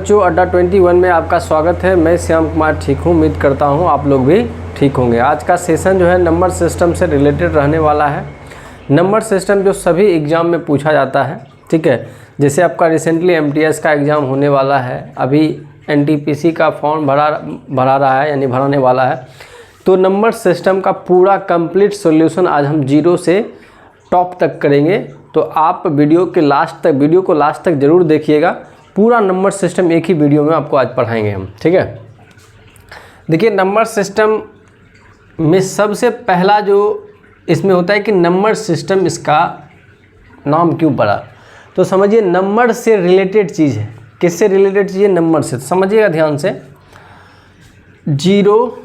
बच्चों अड्डा 21 में आपका स्वागत है। मैं श्याम कुमार ठीक हूँ। उम्मीद करता हूँ आप लोग भी ठीक होंगे। आज का सेशन जो है नंबर सिस्टम से रिलेटेड रहने वाला है। नंबर सिस्टम जो सभी एग्ज़ाम में पूछा जाता है, ठीक है। जैसे आपका रिसेंटली MTS का एग्ज़ाम होने वाला है, अभी NTPC का फॉर्म भरा रहा है, यानी भराने वाला है। तो नंबर सिस्टम का पूरा कंप्लीट सॉल्यूशन आज हम जीरो से टॉप तक करेंगे। तो आप वीडियो को लास्ट तक ज़रूर देखिएगा। पूरा नंबर सिस्टम एक ही वीडियो में आपको आज पढ़ाएंगे हम, ठीक है। देखिए, नंबर सिस्टम में सबसे पहला जो इसमें होता है कि नंबर सिस्टम, इसका नाम क्यों पड़ा, तो समझिए नंबर से रिलेटेड चीज़ है। किससे रिलेटेड चीज़ है? नंबर से। समझिएगा ध्यान से। 0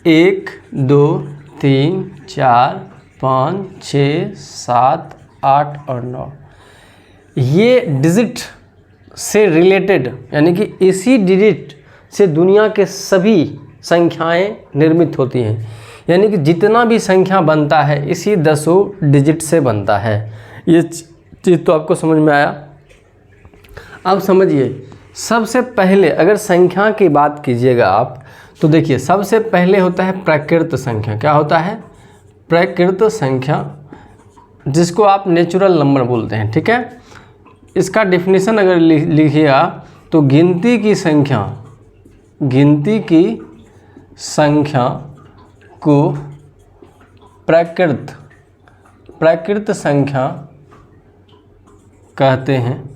1 2 3 4 5 6 7 8 और 9, ये डिजिट से रिलेटेड, यानी कि इसी डिजिट से दुनिया के सभी संख्याएं निर्मित होती हैं। यानी कि जितना भी संख्या बनता है इसी 10 डिजिट से बनता है। ये चीज़ तो आपको समझ में आया। अब समझिए, सबसे पहले अगर संख्या की बात कीजिएगा आप, तो देखिए सबसे पहले होता है प्राकृत संख्या। क्या होता है? प्राकृत संख्या, जिसको आप नेचुरल नंबर बोलते हैं, ठीक है। इसका डेफिनेशन अगर लिखिएगा तो गिनती की संख्या को प्राकृत संख्या कहते हैं,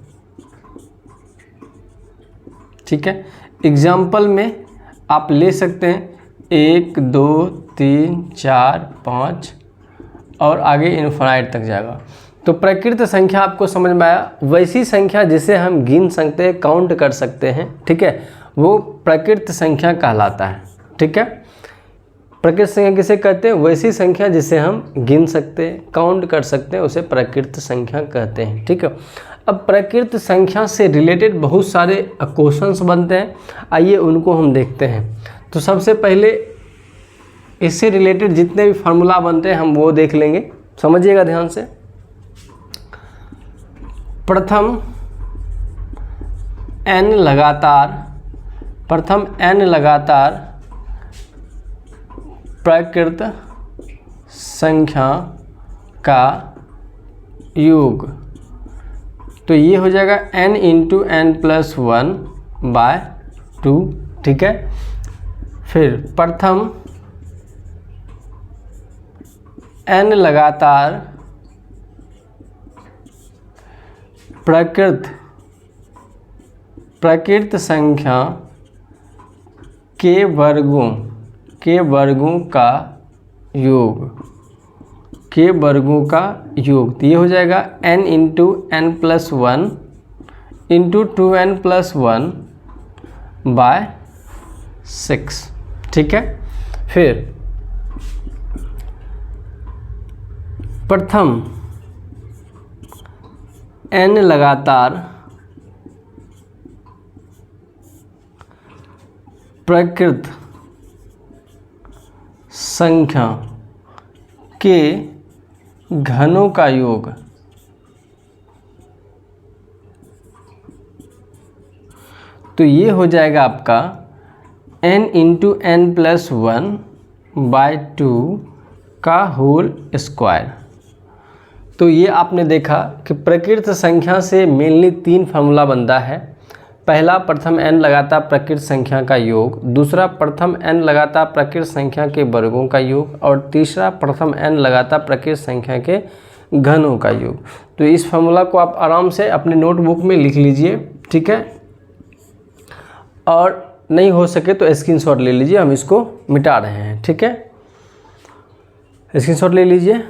ठीक है। एग्जाम्पल में आप ले सकते हैं 1 2 3 4 5 और आगे इनफाइनाइट तक जाएगा। तो प्राकृत संख्या आपको समझ में आया। वैसी संख्या जिसे हम गिन सकते हैं, काउंट कर सकते हैं, ठीक है, वो प्राकृत संख्या कहलाता है, ठीक है। प्राकृत संख्या किसे कहते हैं? वैसी संख्या जिसे हम गिन सकते हैं, काउंट कर सकते हैं, उसे प्राकृत संख्या कहते हैं, ठीक है। अब प्राकृत संख्या से रिलेटेड बहुत सारे क्वेश्चंस बनते हैं, आइए उनको हम देखते हैं। तो सबसे पहले इससे रिलेटेड जितने भी फार्मूला बनते हैं हम वो देख लेंगे। समझिएगा ध्यान से। प्रथम n लगातार प्राकृत संख्या का योग, तो ये हो जाएगा n × n+1/2, ठीक है। फिर प्रथम n लगातार प्राकृत संख्या के वर्गों का योग, तो ये हो जाएगा n × n+1 × 2n+1/6, ठीक है। फिर प्रथम n लगातार प्राकृत संख्या के घनों का योग, तो ये हो जाएगा आपका n × n+1/2 का होल स्क्वायर। तो ये आपने देखा कि प्राकृत संख्या से मेनली 3 फार्मूला बनता है। पहला, प्रथम n लगातार प्राकृत संख्या का योग। दूसरा, प्रथम n लगातार प्राकृत संख्या के वर्गों का योग। और तीसरा, प्रथम n लगातार प्राकृत संख्या के घनों का योग। तो इस फार्मूला को आप आराम से अपने नोटबुक में लिख लीजिए, ठीक है। और नहीं हो सके तो स्क्रीनशॉट ले लीजिए, हम इसको मिटा रहे हैं, ठीक है। स्क्रीनशॉट ले लीजिए।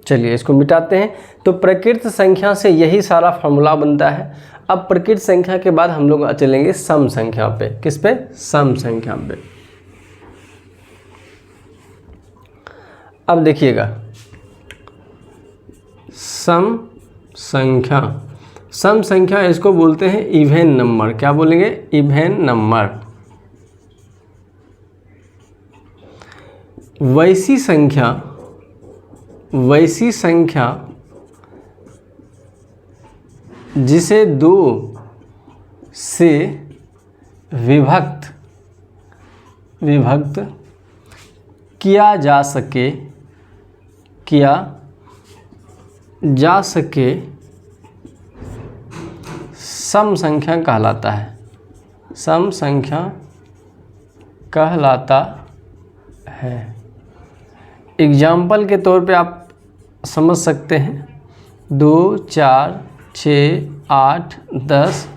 चलिए इसको मिटाते हैं। तो प्राकृत संख्या से यही सारा फार्मूला बनता है। अब प्राकृत संख्या के बाद हम लोग चलेंगे सम संख्या पे। किस पे? सम संख्या पे। अब देखिएगा, सम संख्या इसको बोलते हैं इवेन नंबर। क्या बोलेंगे? Even number. वैसी संख्या जिसे दो से विभक्त किया जा सके सम संख्या कहलाता है। सम संख्या कहलाता है। एग्जाम्पल के तौर पे आप समझ सकते हैं 2, 4, 6, 8, 10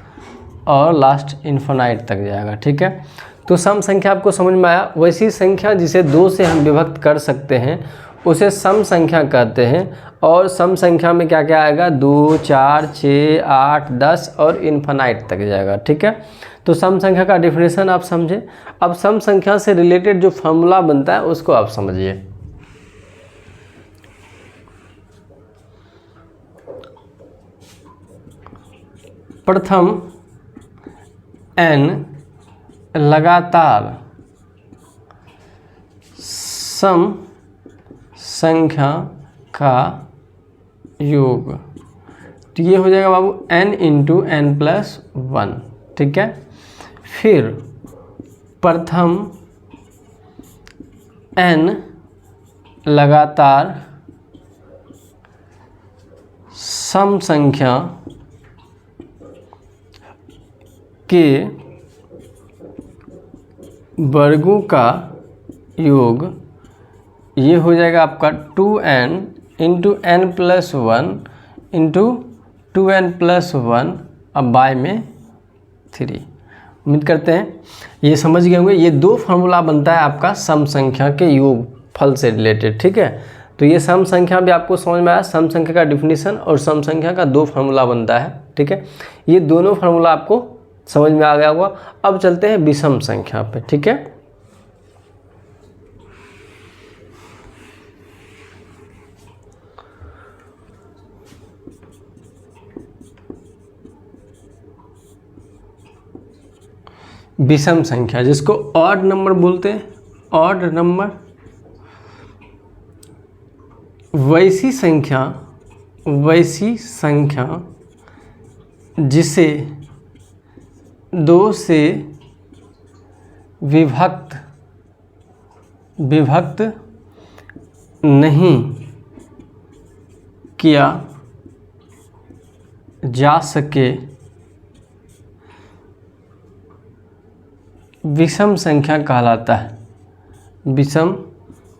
और लास्ट इन्फिनाइट तक जाएगा। ठीक है, तो सम संख्या आपको समझ में आया। वैसी संख्या जिसे 2 से हम विभक्त कर सकते हैं उसे सम संख्या कहते हैं। और सम संख्या में क्या क्या आएगा? 2, 4, 6, 8, 10 और इन्फिनाइट तक जाएगा। ठीक है, तो सम संख्या का डेफिनेशन आप समझे। अब सम संख्या से रिलेटेड जो फॉर्मूला बनता है उसको आप समझिए। प्रथम n लगातार सम संख्या का योग, तो ये हो जाएगा बाबू n इंटू n प्लस 1। ठीक है, फिर प्रथम n लगातार सम संख्या के वर्गों का योग, ये हो जाएगा आपका 2n into n plus 1 into 2n plus 1 अब बाय में 3। उम्मीद करते हैं ये समझ गए होंगे। ये 2 फार्मूला बनता है आपका सम संख्या के योग फल से रिलेटेड। ठीक है, तो ये सम संख्या भी आपको समझ में आया। सम संख्या का डिफिनीशन और सम संख्या का 2 फार्मूला बनता है। ठीक है, ये दोनों फार्मूला आपको समझ में आ गया होगा। अब चलते हैं विषम संख्या पे। ठीक है, विषम संख्या जिसको ऑड नंबर बोलते हैं। ऑड नंबर वैसी संख्या जिसे 2 से विभक्त नहीं किया जा सके विषम संख्या कहलाता है। विषम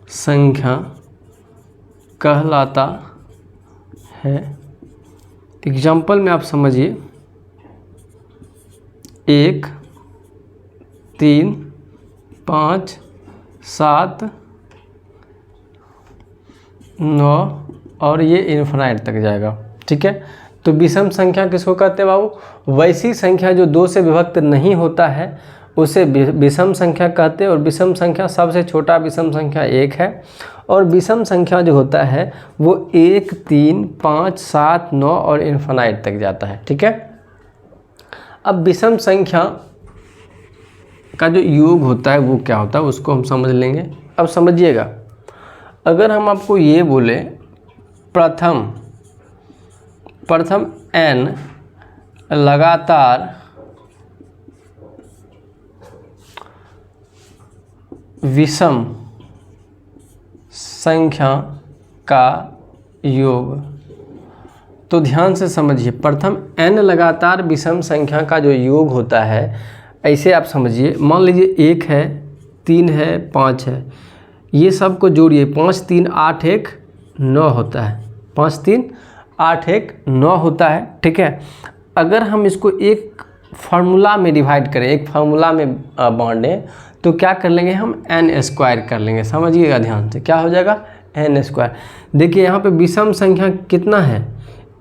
संख्या कहलाता है। एग्जाम्पल में आप समझिए 1, 3, 5, 7, 9 और ये इन्फिनाइट तक जाएगा। ठीक है, तो विषम संख्या किसको कहते हैं बाबू? वैसी संख्या जो 2 से विभक्त नहीं होता है उसे विषम संख्या कहते हैं। और विषम संख्या सबसे छोटा विषम संख्या 1 है। और विषम संख्या जो होता है वो 1, 3, 5, 7, 9 और इन्फिनाइट तक जाता है। ठीक है, अब विषम संख्या का जो योग होता है वो क्या होता है उसको हम समझ लेंगे। अब समझिएगा, अगर हम आपको ये बोले प्रथम n लगातार विषम संख्या का योग, तो ध्यान से समझिए। प्रथम n लगातार विषम संख्या का जो योग होता है, ऐसे आप समझिए। मान लीजिए 1 है, 3 है, 5 है, ये सब को जोड़िए। 5, 3, 8, 1, 9 होता है। 5, 3, 8, 1, 9 होता है। ठीक है, अगर हम इसको एक फार्मूला में डिवाइड करें, एक फार्मूला में बांटें, तो क्या कर लेंगे हम? n स्क्वायर कर लेंगे। समझिएगा ध्यान से, क्या हो जाएगा? n square. देखिए यहाँ पे विषम संख्या कितना है?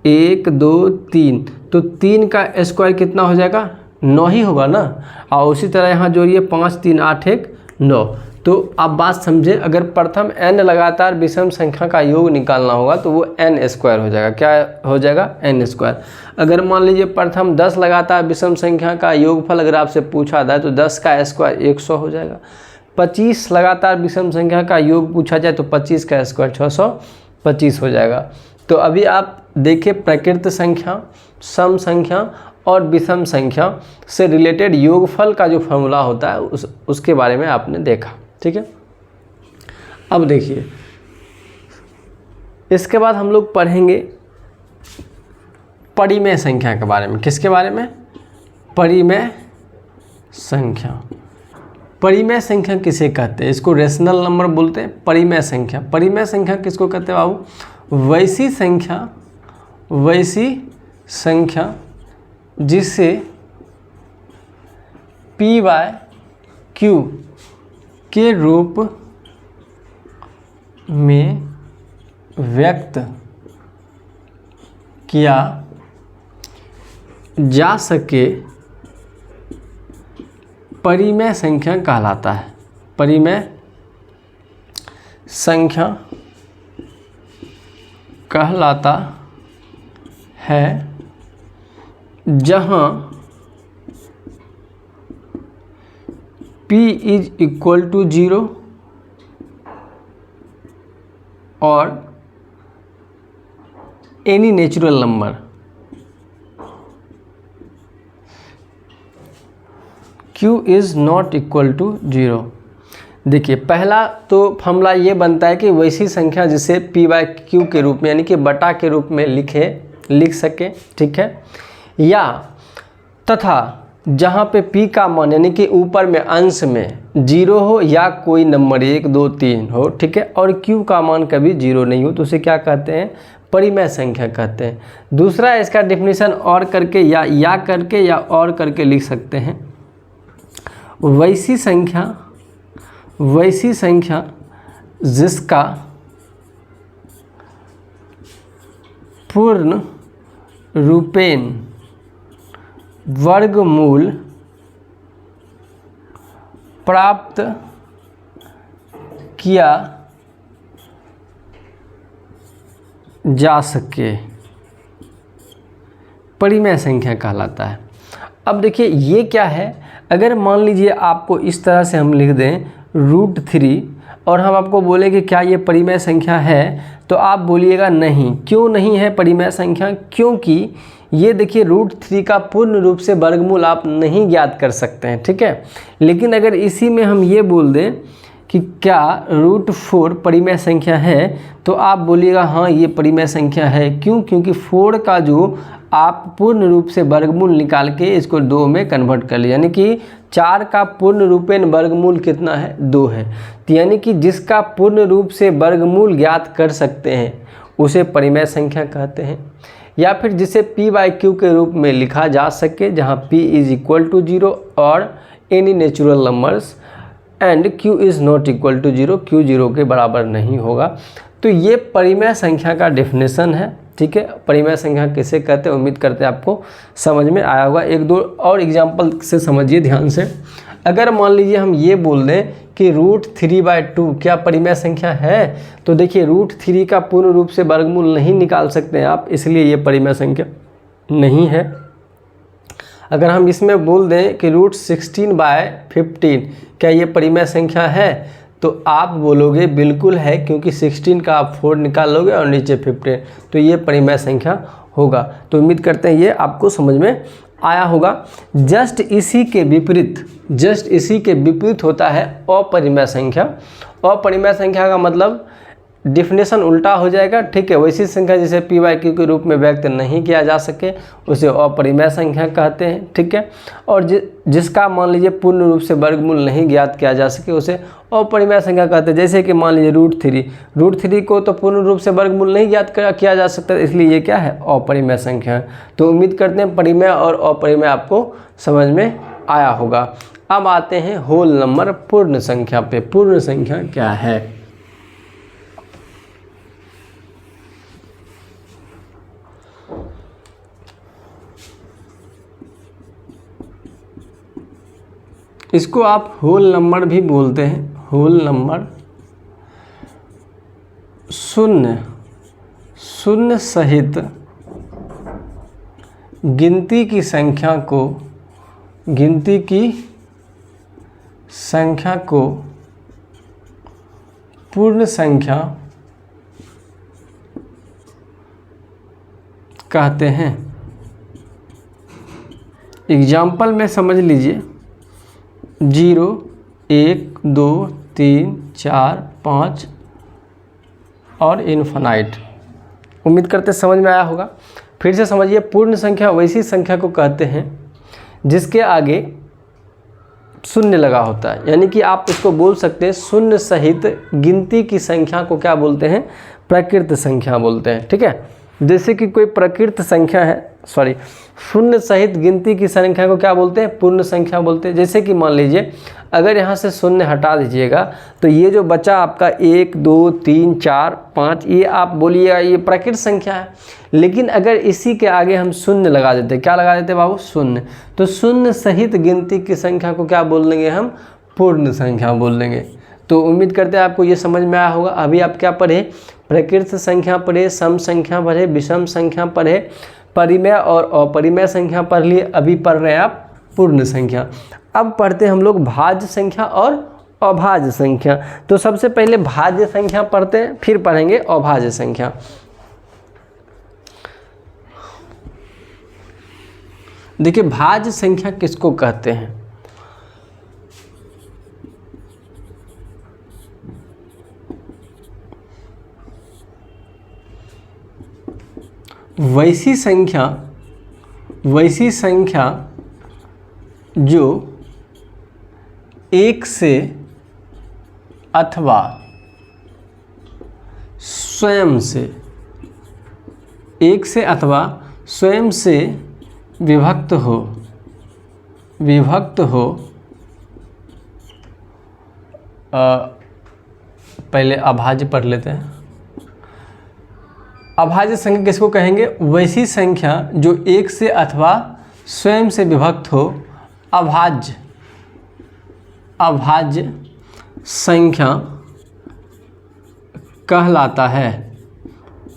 1, 2, 3, तो 3 का स्क्वायर कितना हो जाएगा? 9 ही होगा ना। और उसी तरह यहाँ जोड़िए 5, 3, 8, 1, 9। तो आप बात समझे, अगर प्रथम n लगातार विषम संख्या का योग निकालना होगा तो वो n स्क्वायर हो जाएगा। क्या हो जाएगा? n square. अगर मान लीजिए प्रथम 10 लगातार विषम संख्या का योगफल अगर आपसे पूछा जाए तो 10 का स्क्वायर 100 हो जाएगा। 25 लगातार विषम संख्या का योग पूछा जाए तो 25 का स्क्वायर 625 हो जाएगा। तो अभी आप देखिए प्रकृत संख्या, सम संख्या और विषम संख्या से रिलेटेड योगफल का जो फॉर्मूला होता है उसके बारे में आपने देखा। ठीक है, अब देखिए इसके बाद हम लोग पढ़ेंगे परिमेय संख्या के बारे में। किसके बारे में? परिमेय संख्या। परिमेय संख्या किसे कहते हैं? इसको रेशनल नंबर बोलते हैं। परिमेय संख्या, परिमेय संख्या किसको कहते हैं बाबू? वैसी संख्या जिसे p/q के रूप में व्यक्त किया जा सके परिमेय संख्या कहलाता है। परिमेय संख्या कहलाता है जहाँ p = 0 और any natural number q is not equal to 0। देखिए पहला तो फॉर्मूला ये बनता है कि वैसी संख्या जिसे p/q के रूप में यानी कि बटा के रूप में लिख सके। ठीक है, या तथा जहाँ पे p का मान यानी कि ऊपर में अंश में 0 हो या कोई नंबर 1 2 3 हो। ठीक है, और q का मान कभी 0 नहीं हो तो उसे क्या कहते हैं? परिमेय संख्या कहते हैं। दूसरा इसका डेफिनेशन और करके या करके या और करके लिख सकते हैं। वैसी संख्या जिसका पूर्ण रूपेण वर्गमूल प्राप्त किया जा सके परिमेय संख्या कहलाता है। अब देखिए ये क्या है, अगर मान लीजिए आपको इस तरह से हम लिख दें √3 और हम आपको बोले कि क्या ये परिमेय संख्या है, तो आप बोलिएगा नहीं। क्यों नहीं है परिमेय संख्या? क्योंकि ये देखिए √3 का पूर्ण रूप से वर्गमूल आप नहीं ज्ञात कर सकते हैं। ठीक है, लेकिन अगर इसी में हम ये बोल दें कि क्या √4 परिमेय संख्या है, तो आप बोलिएगा हाँ ये परिमेय संख्या है। क्यों? क्योंकि 4 का जो आप पूर्ण रूप से वर्गमूल निकाल के इसको 2 में कन्वर्ट कर लिया, यानी कि 4 का पूर्ण रूपेण वर्गमूल कितना है? 2 है। तो यानी कि जिसका पूर्ण रूप से वर्गमूल ज्ञात कर सकते हैं उसे परिमेय संख्या कहते हैं। या फिर जिसे p/q के रूप में लिखा जा सके, जहाँ p = 0 और any natural numbers and q is not equal to 0, q 0 के बराबर नहीं होगा। तो ये परिमेय संख्या का डेफिनेशन है। ठीक है, परिमेय संख्या किसे कहते हैं उम्मीद करते हैं आपको समझ में आया होगा। एक दो और एग्जांपल से समझिए ध्यान से। अगर मान लीजिए हम ये बोल दें कि √3/2 क्या परिमेय संख्या है, तो देखिए √3 का पूर्ण रूप से वर्गमूल नहीं निकाल सकते हैं आप, इसलिए ये परिमेय संख्या नहीं है। अगर हम इसमें बोल दें कि √16/15 क्या ये परिमेय संख्या है, तो आप बोलोगे बिल्कुल है, क्योंकि 16 का आप 4 निकालोगे और नीचे 15, तो ये परिमेय संख्या होगा। तो उम्मीद करते हैं ये आपको समझ में आया होगा। जस्ट इसी के विपरीत होता है अपरिमेय संख्या। अपरिमेय संख्या का मतलब डिफिनेशन उल्टा हो जाएगा। ठीक है, वैसी संख्या जिसे p/q के रूप में व्यक्त नहीं किया जा सके उसे अपरिमेय संख्या कहते हैं। ठीक है, और जिसका मान लीजिए पूर्ण रूप से वर्गमूल नहीं ज्ञात किया जा सके उसे अपरिमेय संख्या कहते हैं। जैसे कि मान लीजिए √3 को तो पूर्ण रूप से वर्गमूल नहीं ज्ञात किया जा सकता, इसलिए ये क्या है? अपरिमेय संख्या। तो उम्मीद करते हैं परिमेय और अपरिमेय आपको समझ में आया होगा। अब आते हैं होल नंबर, पूर्ण संख्या पे। पूर्ण संख्या क्या है? इसको आप होल नंबर भी बोलते हैं। होल नंबर शून्य सहित गिनती की संख्या को पूर्ण संख्या कहते हैं। एग्जाम्पल में समझ लीजिए 0 1 2 3 4 5 और इनफाइनाइट। उम्मीद करते समझ में आया होगा। फिर से समझिए, पूर्ण संख्या वैसी संख्या को कहते हैं जिसके आगे शून्य लगा होता है, यानी कि आप इसको बोल सकते हैं शून्य सहित गिनती की संख्या को क्या बोलते हैं, प्रकृत संख्या बोलते हैं। ठीक है, जैसे कि कोई प्रकृत संख्या है, शून्य सहित गिनती की संख्या को क्या बोलते हैं, पूर्ण संख्या बोलते हैं। जैसे कि मान लीजिए अगर यहाँ से शून्य हटा दीजिएगा तो ये जो बचा आपका 1 2 3 4 5, ये आप बोलिएगा ये प्रकृत संख्या है। लेकिन अगर इसी के आगे हम शून्य लगा देते, क्या लगा देते बाबू, शून्य, तो शून्य सहित गिनती की संख्या को क्या बोल देंगे हम, पूर्ण संख्या बोल देंगे। तो उम्मीद करते हैं आपको ये समझ में आया होगा। अभी आप क्या पढ़े, प्रकृत संख्या पढ़े, सम संख्या पढ़े, विषम संख्या पढ़े, परिमेय और अपरिमेय संख्या पढ़ लिए, अभी पढ़ रहे हैं आप पूर्ण संख्या। अब पढ़ते हैं हम लोग भाज्य संख्या और अभाज्य संख्या। तो सबसे पहले भाज्य संख्या पढ़ते हैं, फिर पढ़ेंगे अभाज्य संख्या। देखिए भाज्य संख्या किसको कहते हैं, वैसी संख्या जो एक से अथवा स्वयं से, एक से अथवा स्वयं से विभक्त हो, पहले अभाज्य पढ़ लेते हैं। अभाज्य संख्या किसको कहेंगे, वैसी संख्या जो एक से अथवा स्वयं से विभक्त हो, अभाज्य संख्या कहलाता है,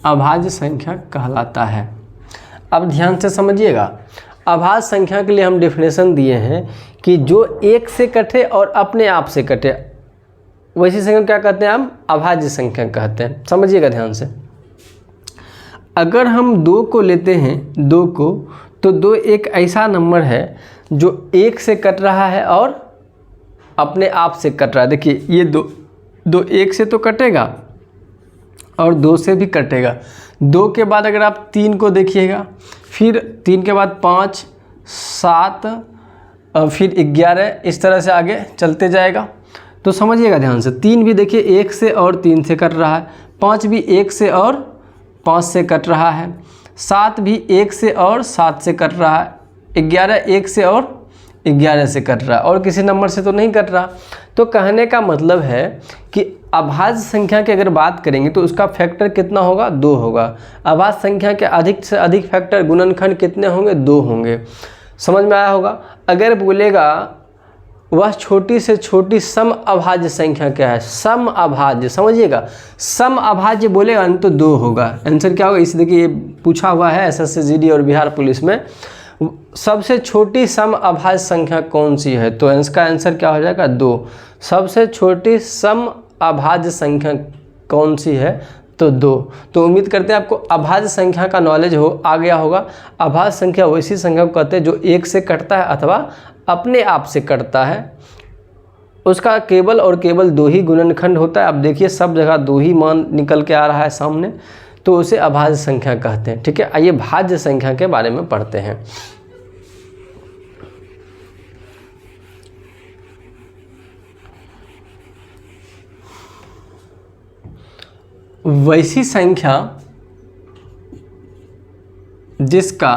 अभाज्य संख्या कहलाता है। अब ध्यान से समझिएगा, अभाज्य संख्या के लिए हम डेफिनेशन दिए हैं कि जो एक से कटे और अपने आप से कटे, वैसी संख्या क्या कहते हैं, हम अभाज्य संख्या कहते हैं। समझिएगा ध्यान से, अगर हम 2 को लेते हैं, 2 को, तो 2 एक ऐसा नंबर है जो एक से कट रहा है और अपने आप से कट रहा है। देखिए ये 2 एक से तो कटेगा और 2 से भी कटेगा। 2 के बाद अगर आप 3 को देखिएगा, फिर 3 के बाद 5 7 फिर 11, इस तरह से आगे चलते जाएगा। तो समझिएगा ध्यान से, 3 भी देखिए 1 से और 3 से कट रहा है, 5 भी 1 से और 5 से कट रहा है, 7 भी 1 से और 7 से कट रहा है, 11 1 से और 11 से कट रहा है, और किसी नंबर से तो नहीं कट रहा। तो कहने का मतलब है कि अभाज्य संख्या की अगर बात करेंगे तो उसका फैक्टर कितना होगा, 2 होगा। अभाज्य संख्या के अधिक से अधिक फैक्टर गुणनखंड कितने होंगे, 2 होंगे। समझ में आया होगा। अगर बोलेगा वह छोटी से छोटी सम अभाज्य संख्या क्या है, सम अभाज्य, समझिएगा, सम अभाज्य बोलेगा तो 2 होगा। आंसर क्या होगा, इसे देखिए ये पूछा हुआ है एसएससी जीडी और बिहार पुलिस में, सबसे छोटी सम अभाज्य संख्या कौन सी है, तो इसका आंसर क्या हो जाएगा, 2। सबसे छोटी सम अभाज्य संख्या कौन सी है, तो 2। तो उम्मीद करते हैं आपको अभाज्य संख्या का नॉलेज आ गया होगा। अभाज्य संख्या वैसी संख्या को कहते हैं जो एक से कटता है अथवा अपने आप से कटता है, उसका केवल और केवल 2 ही गुणनखंड होता है। अब देखिए सब जगह 2 ही मान निकल के आ रहा है सामने, तो उसे अभाज्य संख्या कहते हैं। ठीक है, आइए भाज्य संख्या के बारे में पढ़ते हैं। वैसी संख्या जिसका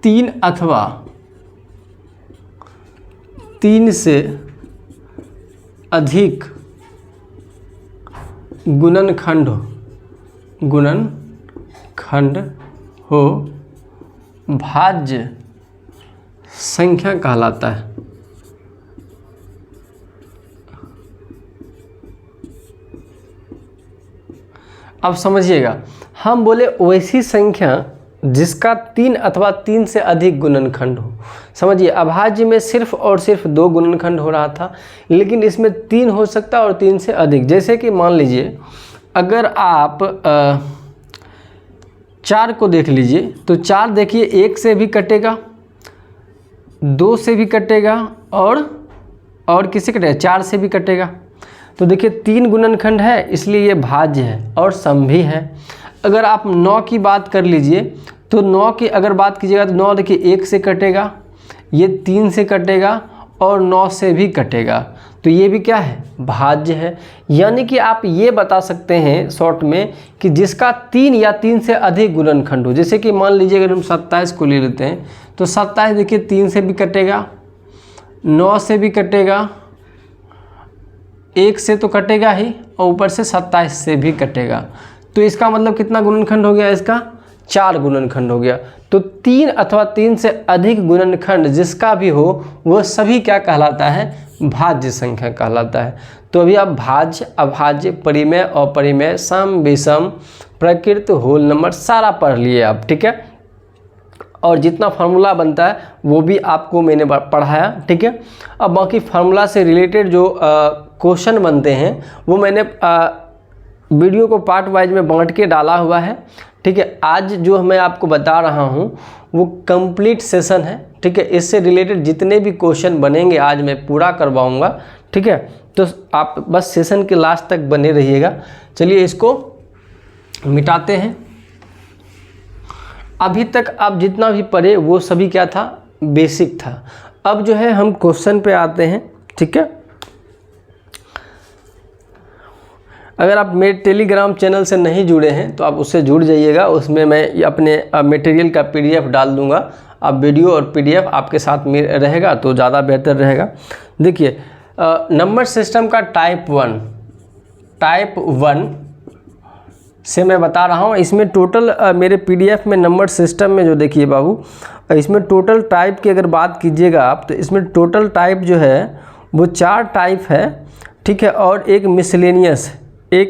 3 अथवा 3 से अधिक गुणनखंड हो, भाज्य संख्या कहलाता है। अब समझिएगा, हम बोले वैसी संख्या जिसका 3 अथवा 3 से अधिक गुणनखंड हो। समझिए अभाज्य में सिर्फ और सिर्फ 2 गुणनखंड हो रहा था, लेकिन इसमें 3 हो सकता है और 3 से अधिक। जैसे कि मान लीजिए अगर आप 4 को देख लीजिए, तो 4 देखिए 1 से भी कटेगा, 2 से भी कटेगा और किससे कटेगा, 4 से भी कटेगा। तो देखिए 3 गुणनखंड है, इसलिए ये भाज्य है और सम भी है। अगर आप 9 की बात कर लीजिए, तो 9 की अगर बात कीजिएगा तो 9 देखिए 1 से कटेगा, ये 3 से कटेगा और 9 से भी कटेगा, तो ये भी क्या है, भाज्य है। यानी कि आप ये बता सकते हैं शॉर्ट में कि जिसका 3 या 3 से अधिक गुणनखंड हो। जैसे कि मान लीजिए अगर हम 27 को ले लेते हैं, तो 27 देखिए 3 से भी कटेगा, 9 से भी कटेगा, 1 से तो कटेगा ही और ऊपर से 27 से भी कटेगा। तो इसका मतलब कितना गुणनखंड हो गया, इसका 4 गुणनखंड हो गया। तो 3 अथवा 3 से अधिक गुणनखंड जिसका भी हो वह सभी क्या कहलाता है, भाज्य संख्या कहलाता है। तो अभी आप भाज्य, अभाज्य, परिमेय, अपरिमेय, सम, विषम, प्रकृत, होल नंबर सारा पढ़ लिए आप, ठीक है। और जितना फार्मूला बनता है वो भी आपको मैंने पढ़ाया, ठीक है। अब बाकी फार्मूला से रिलेटेड जो क्वेश्चन बनते हैं वो मैंने वीडियो को पार्ट वाइज में बांट के डाला हुआ है, ठीक है। आज जो मैं आपको बता रहा हूँ वो कंप्लीट सेशन है, ठीक है। इससे रिलेटेड जितने भी क्वेश्चन बनेंगे आज मैं पूरा करवाऊँगा, ठीक है। तो आप बस सेशन के लास्ट तक बने रहिएगा। चलिए इसको मिटाते हैं। अभी तक आप जितना भी पढ़े वो सभी क्या था, बेसिक था। अब जो है हम क्वेश्चन पे आते हैं, ठीक है। अगर आप मेरे टेलीग्राम चैनल से नहीं जुड़े हैं तो आप उससे जुड़ जाइएगा, उसमें मैं अपने मटेरियल का PDF डाल दूंगा। अब वीडियो और PDF आपके साथ में रहेगा तो ज़्यादा बेहतर रहेगा। देखिए नंबर सिस्टम का टाइप 1 से मैं बता रहा हूँ। इसमें टोटल मेरे PDF में नंबर सिस्टम में जो देखिए बाबू, इसमें टोटल टाइप की अगर बात कीजिएगा आप, तो इसमें टोटल टाइप जो है वो 4 टाइप है, ठीक है। और एक मिसलेनियस,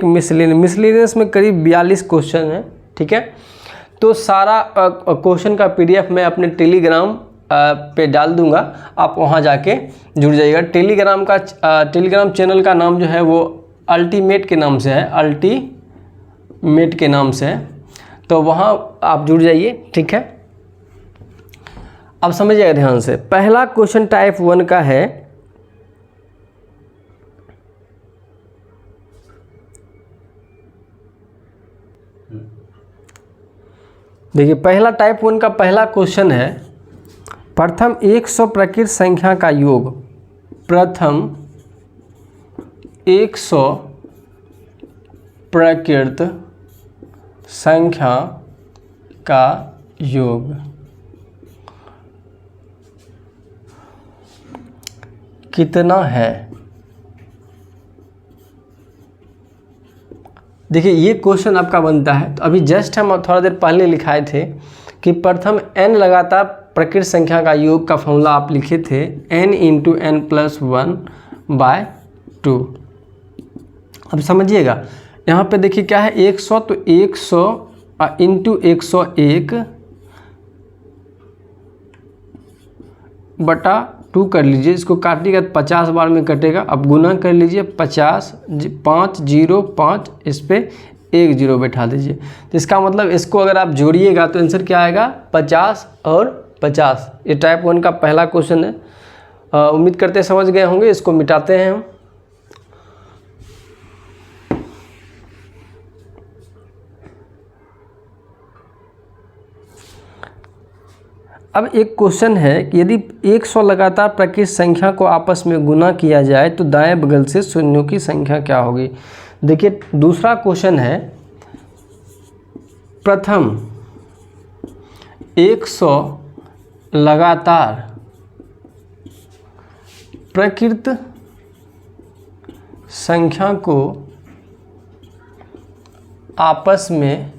मिसलेनियस में करीब 42 क्वेश्चन है, ठीक है। तो सारा क्वेश्चन का PDF मैं अपने टेलीग्राम पे डाल दूंगा, आप वहाँ जाके जुड़ जाइएगा। टेलीग्राम चैनल का नाम जो है वो अल्टीमेट के नाम से है, अल्टीमेट के नाम से है, तो वहाँ आप जुड़ जाइए, ठीक है। अब समझिएगा ध्यान से। पहला क्वेश्चन टाइप 1 का है, देखिए पहला टाइप 1 का पहला क्वेश्चन है, प्रथम 100 प्रकृत संख्या का योग। प्रथम 100 प्रकृत संख्या का योग कितना है। देखिए ये क्वेश्चन आपका बनता है, तो अभी जस्ट हम थोड़ा देर पहले लिखाए थे कि प्रथम n लगातार प्रकृत संख्या का योग का फॉर्मूला आप लिखे थे n × n+1/2। अब समझिएगा यहाँ पे देखिए क्या है 100, तो 100 × 101/2 कर लीजिए। इसको काटिएगा तो 50 बार में कटेगा। अब गुना कर लीजिए 50, 5 0 5, इस पे 1 0 बैठा दीजिए। तो इसका मतलब इसको अगर आप जोड़िएगा तो आंसर क्या आएगा, 50 और 50। ये टाइप 1 का पहला क्वेश्चन है। उम्मीद करते समझ गए होंगे। इसको मिटाते हैं हम। अब एक क्वेश्चन है कि यदि 100 लगातार प्रकृत संख्या को आपस में गुना किया जाए तो दाएं बगल से शून्यों की संख्या क्या होगी। देखिए दूसरा क्वेश्चन है, प्रथम 100 लगातार प्रकृत संख्या को आपस में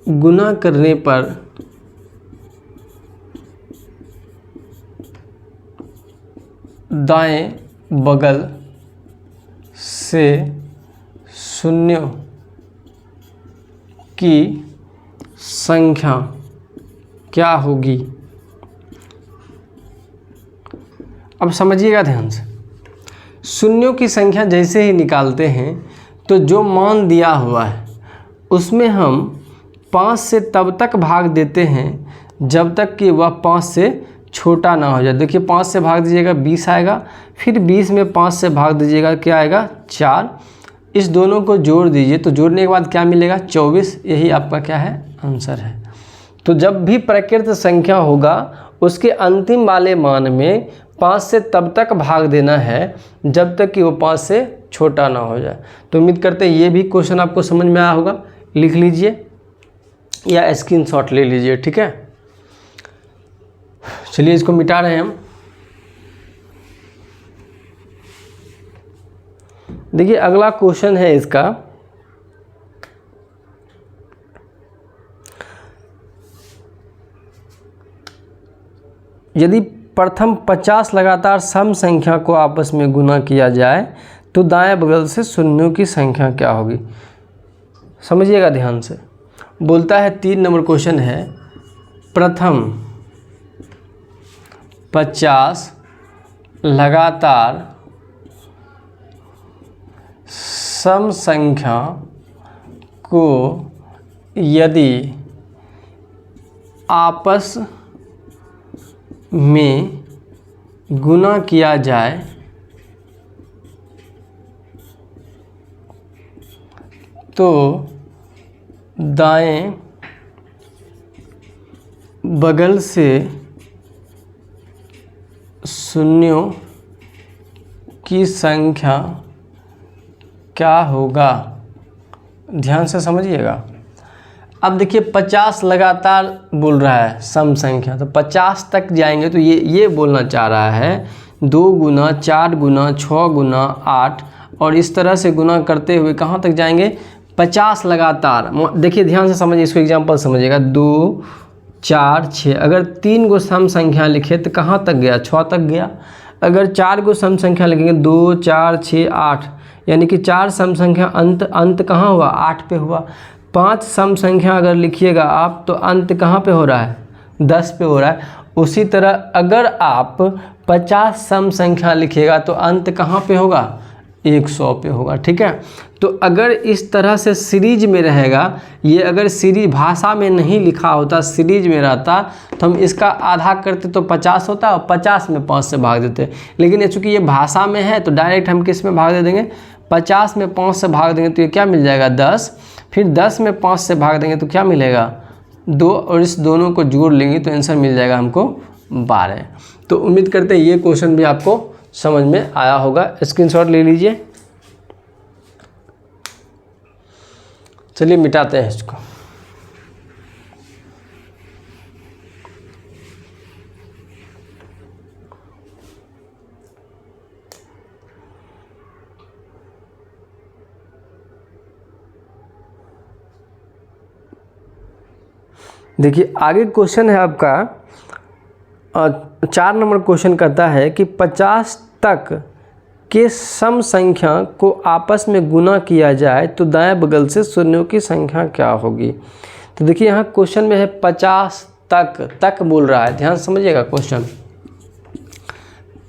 गुना करने पर दाएं बगल से शून्यों की संख्या क्या होगी। अब समझिएगा ध्यान से। शून्यों की संख्या जैसे ही निकालते हैं तो जो मान दिया हुआ है उसमें हम 5 से तब तक भाग देते हैं जब तक कि वह 5 से छोटा ना हो जाए। देखिए 5 से भाग दीजिएगा 20 आएगा, फिर 20 में 5 से भाग दीजिएगा क्या आएगा 4। इस दोनों को जोड़ दीजिए तो जोड़ने के बाद क्या मिलेगा 24। यही आपका क्या है आंसर है। तो जब भी प्रकृत संख्या होगा उसके अंतिम वाले मान में 5 से तब तक भाग देना है जब तक कि वो 5 से छोटा ना हो जाए। तो उम्मीद करते हैं ये भी क्वेश्चन आपको समझ में आया होगा। लिख लीजिए या स्क्रीनशॉट ले लीजिए, ठीक है। चलिए इसको मिटा रहे हैं हम। देखिए अगला क्वेश्चन है इसका, यदि प्रथम 50 लगातार सम संख्या को आपस में गुना किया जाए तो दाएं बगल से शून्यों की संख्या क्या होगी। समझिएगा ध्यान से। बोलता है 3 नंबर क्वेश्चन है, प्रथम 50 लगातार सम संख्या को यदि आपस में गुना किया जाए तो दाएं बगल से शून्यों की संख्या क्या होगा। ध्यान से समझिएगा। अब देखिए 50 लगातार बोल रहा है सम संख्या, तो 50 तक जाएंगे तो ये बोलना चाह रहा है 2 गुना 4 गुना 6 गुना 8 और इस तरह से गुना करते हुए कहाँ तक जाएंगे 50 लगातार। देखिए ध्यान से समझिए, इसको एग्जांपल समझिएगा। 2 4 6, अगर 3 गो सम संख्या लिखे तो कहाँ तक गया 6 तक गया। अगर 4 गो सम संख्या लिखेंगे 2 4 6 8, यानी कि 4 सम संख्या अंत कहाँ हुआ 8 पे हुआ। 5 सम संख्या अगर लिखिएगा आप तो अंत कहाँ पे हो रहा है 10 पे हो रहा है। उसी तरह अगर आप 50 सम संख्या लिखिएगा तो अंत कहाँ पे होगा 100 पे होगा, ठीक है। तो अगर इस तरह से सीरीज में रहेगा, ये अगर सीरीज भाषा में नहीं लिखा होता सीरीज में रहता तो हम इसका आधा करते तो 50 होता और 50 में 5 से भाग देते। लेकिन चूँकि ये भाषा में है तो डायरेक्ट हम किस में भाग दे देंगे 50 में 5 से भाग देंगे तो ये क्या मिल जाएगा 10। फिर 10 में 5 से भाग देंगे तो क्या मिलेगा 2 और इस दोनों को जोड़ लेंगे तो आंसर मिल जाएगा हमको 12। तो उम्मीद करते हैं ये क्वेश्चन भी आपको समझ में आया होगा। स्क्रीनशॉट ले लीजिए। चलिए मिटाते हैं इसको। देखिए आगे क्वेश्चन है आपका 4 नंबर क्वेश्चन कहता है कि 50 तक के सम संख्या को आपस में गुना किया जाए तो दाएं बगल से शून्यों की संख्या क्या होगी। तो देखिए यहाँ क्वेश्चन में है 50 तक बोल रहा है, ध्यान समझिएगा क्वेश्चन।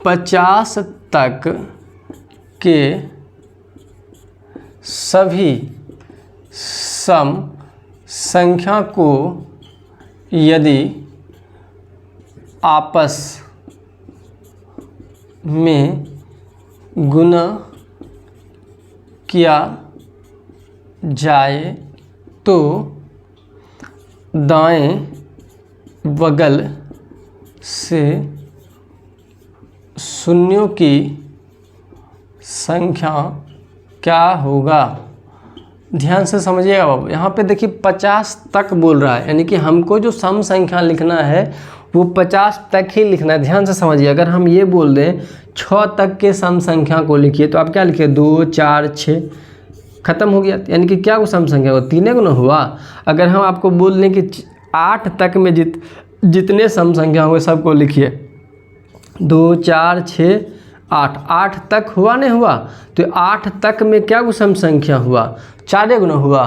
50 तक के सभी सम संख्या को यदि आपस में गुना किया जाए तो दाएं बगल से शून्यों की संख्या क्या होगा। ध्यान से समझिएगा बाबू। यहाँ पे देखिए 50 तक बोल रहा है, यानी कि हमको जो सम संख्या लिखना है वो 50 तक ही लिखना है। ध्यान से समझिए। अगर हम ये बोल दें 6 तक के सम संख्या को लिखिए तो आप क्या लिखिए 2 4 6, ख़त्म हो गया। यानी कि क्या वो सम संख्या हुआ 3 गुना हुआ। अगर हम आपको बोल दें कि 8 तक में जितने सम संख्या हुए सबको लिखिए 2 4 6 8, 8 तक हुआ नहीं हुआ। तो 8 तक में क्या वो सम संख्या हुआ 4 गुना हुआ।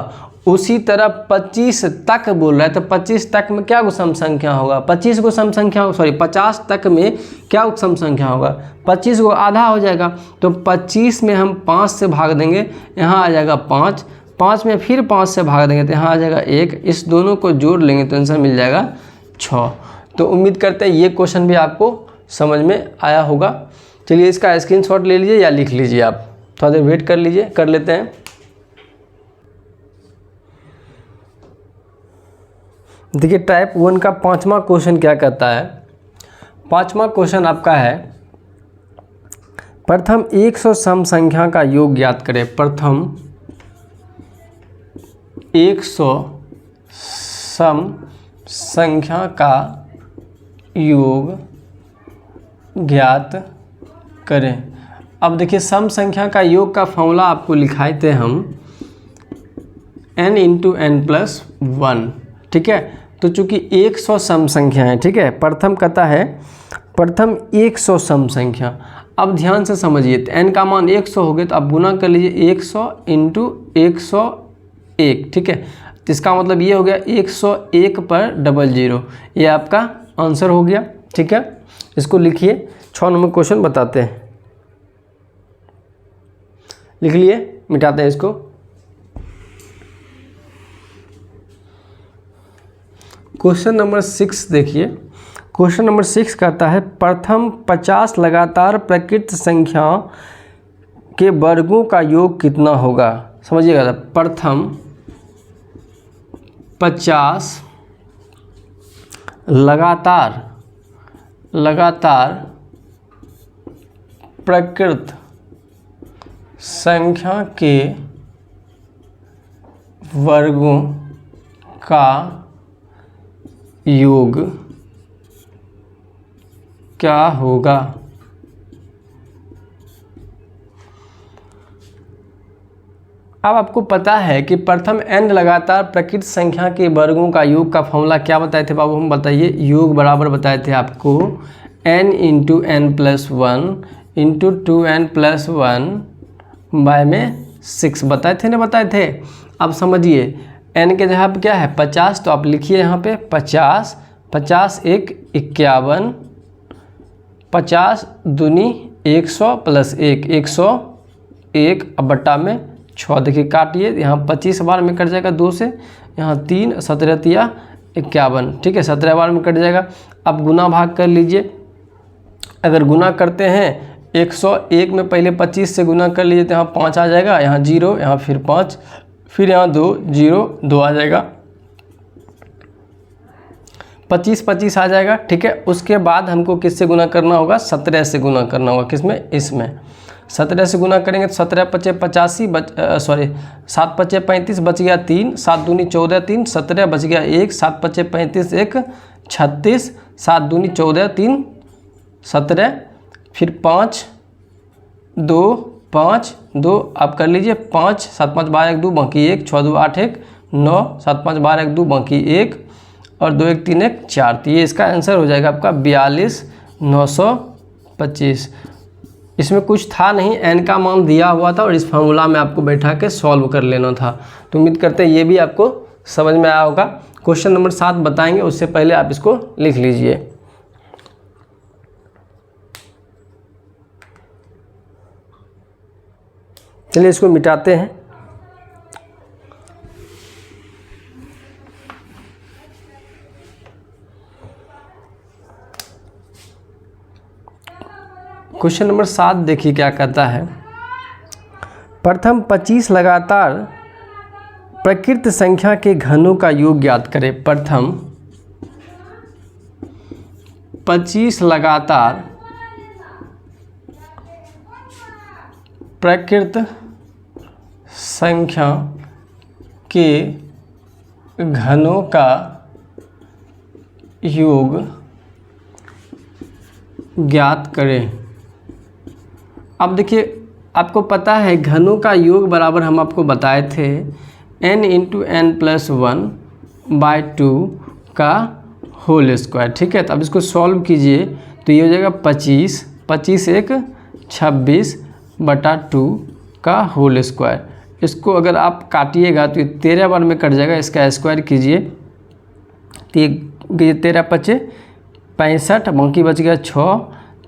उसी तरह 25 तक बोल रहा है, तो 25 तक में क्या सम संख्या होगा? 25 को सम संख्या, सॉरी 50 तक में क्या सम संख्या होगा? 25 को आधा हो जाएगा, तो 25 में हम 5 से भाग देंगे, यहाँ आ जाएगा 5, 5 में फिर 5 से भाग देंगे तो यहाँ आ जाएगा 1, इस दोनों को जोड़ लेंगे तो आंसर मिल जाएगा 6। तो उम्मीद करते हैं ये क्वेश्चन भी आपको समझ में आया होगा। चलिए इसका स्क्रीनशॉट ले लीजिए या लिख लीजिए, आप थोड़ा देर वेट कर लीजिए, कर लेते हैं। देखिए टाइप 1 का 5वां क्वेश्चन क्या कहता है? 5वां क्वेश्चन आपका है, प्रथम 100 सम संख्या का योग ज्ञात करें। प्रथम 100 सम संख्या का योग ज्ञात करें। अब देखिए सम संख्या का योग का फॉर्मूला आपको लिखाए थे हम n × n+1, ठीक है। तो चूंकि 100 सम संख्या है, ठीक है, प्रथम कहता है प्रथम 100 सम संख्या। अब ध्यान से समझिए, तो n का मान 100 हो गए तो आप गुना कर लीजिए 100 × 101, ठीक है। तो इसका मतलब ये हो गया 101 पर 00, ये आपका आंसर हो गया, ठीक है। इसको लिखिए, 6 नंबर क्वेश्चन बताते हैं, लिख लिए, मिटाते हैं इसको। क्वेश्चन नंबर 6 देखिए, क्वेश्चन नंबर 6 कहता है प्रथम 50 लगातार प्रकृत संख्या के वर्गों का योग कितना होगा? समझिएगा, प्रथम 50 लगातार प्रकृत संख्या के वर्गों का योग क्या होगा? अब आपको पता है कि प्रथम n लगातार प्रकृत संख्या के वर्गों का योग का फॉर्मूला क्या बताए थे बाबू? हम बताइए, योग बराबर बताए थे आपको n × n+1 × 2n+1 बाय में 6 बताए थे ना, बताए थे। अब समझिए n के जगह पे क्या है 50, तो आप लिखिए यहाँ पे 50, 50 1 51, 50 दूनी 100 + 1 101, अब बट्टा में 6। देखिए काटिए, यहाँ 25 बार में कट जाएगा 2 से, यहाँ 3 17 तिया 51, ठीक है, 17 बार में कट जाएगा। अब गुना भाग कर लीजिए, अगर गुना करते हैं 101 में पहले 25 से गुना कर लीजिए तो यहाँ 5 आ जाएगा, यहाँ 0, यहाँ फिर 5, फिर यहाँ 2 0 2 आ जाएगा, 25 25 आ जाएगा, ठीक है। उसके बाद हमको किससे गुना करना होगा? 17 से गुना करना होगा। किसमें? इसमें 17 से गुना करेंगे तो 17 × 5 = 85, सॉरी 7 × 5 = 35, बच गया 3, 7 दूनी 14 3 17, बच गया 1, 7 × 5 = 35 1 36, 7 दूनी 14 3 17, फिर 5 2 5 2, आप कर लीजिए 5 7 5 12 1 2 बाकी 1, 6 2 8 1 9, 7 5 12 1 2 बाकी 1 और 2 1 3 1 4। तो ये इसका आंसर हो जाएगा आपका 42,925। इसमें कुछ था नहीं, n का मान दिया हुआ था और इस फार्मूला में आपको बैठा के सॉल्व कर लेना था। तो उम्मीद करते हैं ये भी आपको समझ में आया होगा। क्वेश्चन नंबर 7 बताएंगे, उससे पहले आप इसको लिख लीजिए। चलिए इसको मिटाते हैं। क्वेश्चन नंबर 7 देखिए क्या कहता है, प्रथम 25 लगातार प्रकृत संख्या के घनों का योग ज्ञात करें। प्रथम 25 लगातार प्रकृत संख्या के घनों का योग ज्ञात करें। अब देखिए आपको पता है घनों का योग बराबर हम आपको बताए थे n × n+1/2 का होल स्क्वायर, ठीक है। तो अब इसको सॉल्व कीजिए तो ये हो जाएगा 25 1 26/2 का होल स्क्वायर। इसको अगर आप काटिएगा तो ये 13 बार में कट जाएगा, इसका स्क्वायर कीजिए तो ये 13 पचे 65, बाकी बच गया 6,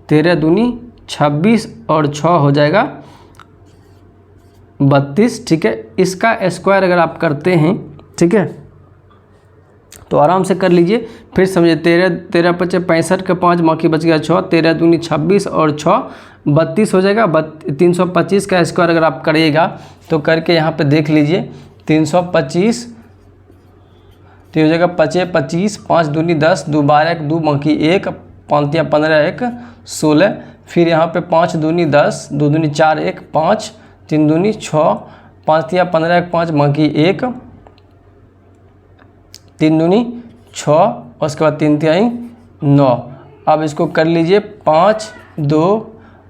13 दूनी 26 और 6 हो जाएगा 32। ठीक है, इसका स्क्वायर अगर आप करते हैं, ठीक है, तो आराम से कर लीजिए। फिर समझिए 13 पचे 65 का 5, बाकी बच गया 6, 13 दूनी 26 और 6 32 हो जाएगा। 325 का स्क्वायर अगर आप करिएगा तो करके यहाँ पे देख लीजिए 325 तो हो जाएगा 5 25, 5 दूनी 10, 2 12 1 2, बाकी 1 5 या 15 1 16। फिर यहाँ पे 5 दूनी 10, 2 दूनी 4 1 5, 3 दूनी 6, 5 या 15 1 5, बाकी 1 3 दूनी 6 और उसके बाद 3 तिहाई 9। अब इसको कर लीजिए 5 2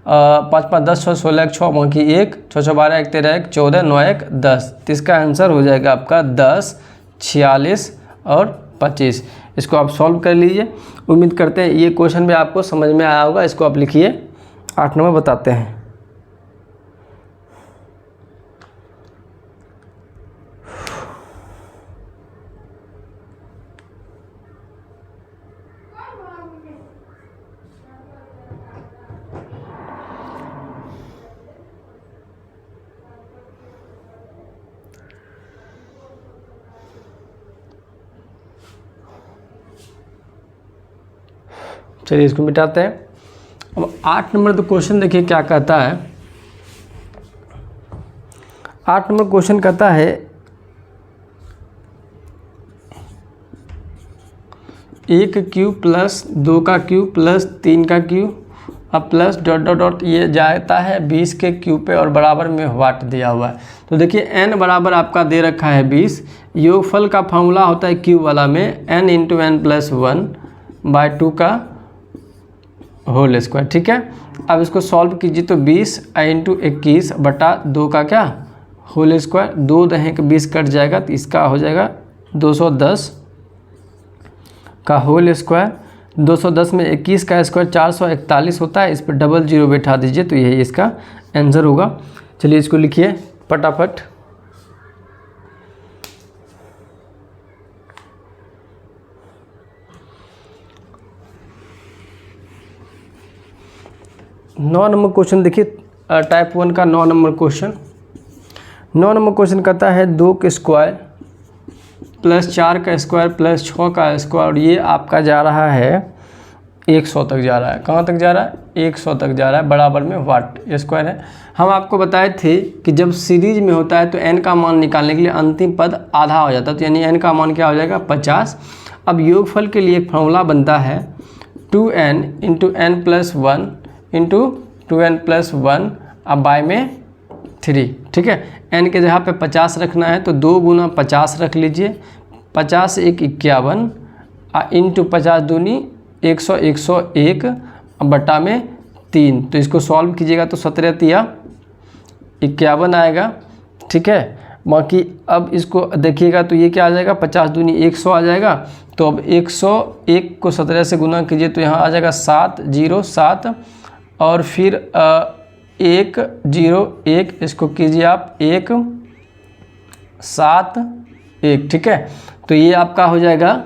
5 5 10 6 16 1 6, बाकी 1 6 6 12 1 13 1 14 9 1 10। तो इसका आंसर हो जाएगा आपका 10 46 और 25। इसको आप सॉल्व कर लीजिए। उम्मीद करते हैं ये क्वेश्चन भी आपको समझ में आया होगा। इसको आप लिखिए, 8 नंबर बताते हैं। चलिए इसको मिटाते हैं। अब 8 नंबर तो क्वेश्चन देखिए क्या कहता है। 8 नंबर क्वेश्चन कहता है 1 क्यूब प्लस 2 का क्यूब प्लस 3 का क्यूब अब प्लस डॉट डॉट डॉट ये जाता है 20 के क्यूब पे और बराबर में वाट दिया हुआ है। तो देखिए n बराबर आपका दे रखा है 20। योगफल का फॉर्मूला होता है क्यूब वाला में n इंटू n प्लस 1/2 का होल स्क्वायर। ठीक है, अब इसको सॉल्व कीजिए तो 20 इंटू 21 बटा 2 का क्या होल स्क्वायर, 2 दहें के 20 कट जाएगा तो इसका हो जाएगा 210 का होल स्क्वायर। 210 में 21 का स्क्वायर 441 होता है। इस पर डबल जीरो बैठा दीजिए तो यही इसका आंसर होगा। चलिए इसको लिखिए फटाफट। नौ नंबर क्वेश्चन देखिए, टाइप 1 का 9 नंबर क्वेश्चन। 9 नंबर क्वेश्चन कहता है 2 का स्क्वायर प्लस 4 का स्क्वायर प्लस 6 का स्क्वायर, ये आपका जा रहा है 100 तक जा रहा है। कहाँ तक जा रहा है? 100 तक जा रहा है, बराबर में वाट स्क्वायर है। हम आपको बताए थे कि जब सीरीज में होता है तो n का मान निकालने के लिए अंतिम पद आधा हो जाता है, तो यानी n का मान क्या हो जाएगा 50। अब योगफल के लिए एक फॉर्मूला बनता है 2n into n plus 1 into 2n plus 1 अब बाय में 3। ठीक है, n के जगह पे 50 रखना है तो 2 गुना 50 रख लीजिए। 50 1 51 इंटू 50 दूनी 100 101 बटा में 3। तो इसको सॉल्व कीजिएगा तो 17 तिया 51 आएगा। ठीक है, बाकी अब इसको देखिएगा तो ये क्या आ जाएगा 50 दूनी 100 आ जाएगा। तो अब 101 को 17 से गुना कीजिए तो यहाँ आ जाएगा 707 और फिर 101 इसको कीजिए आप 171। ठीक है, तो ये आपका हो जाएगा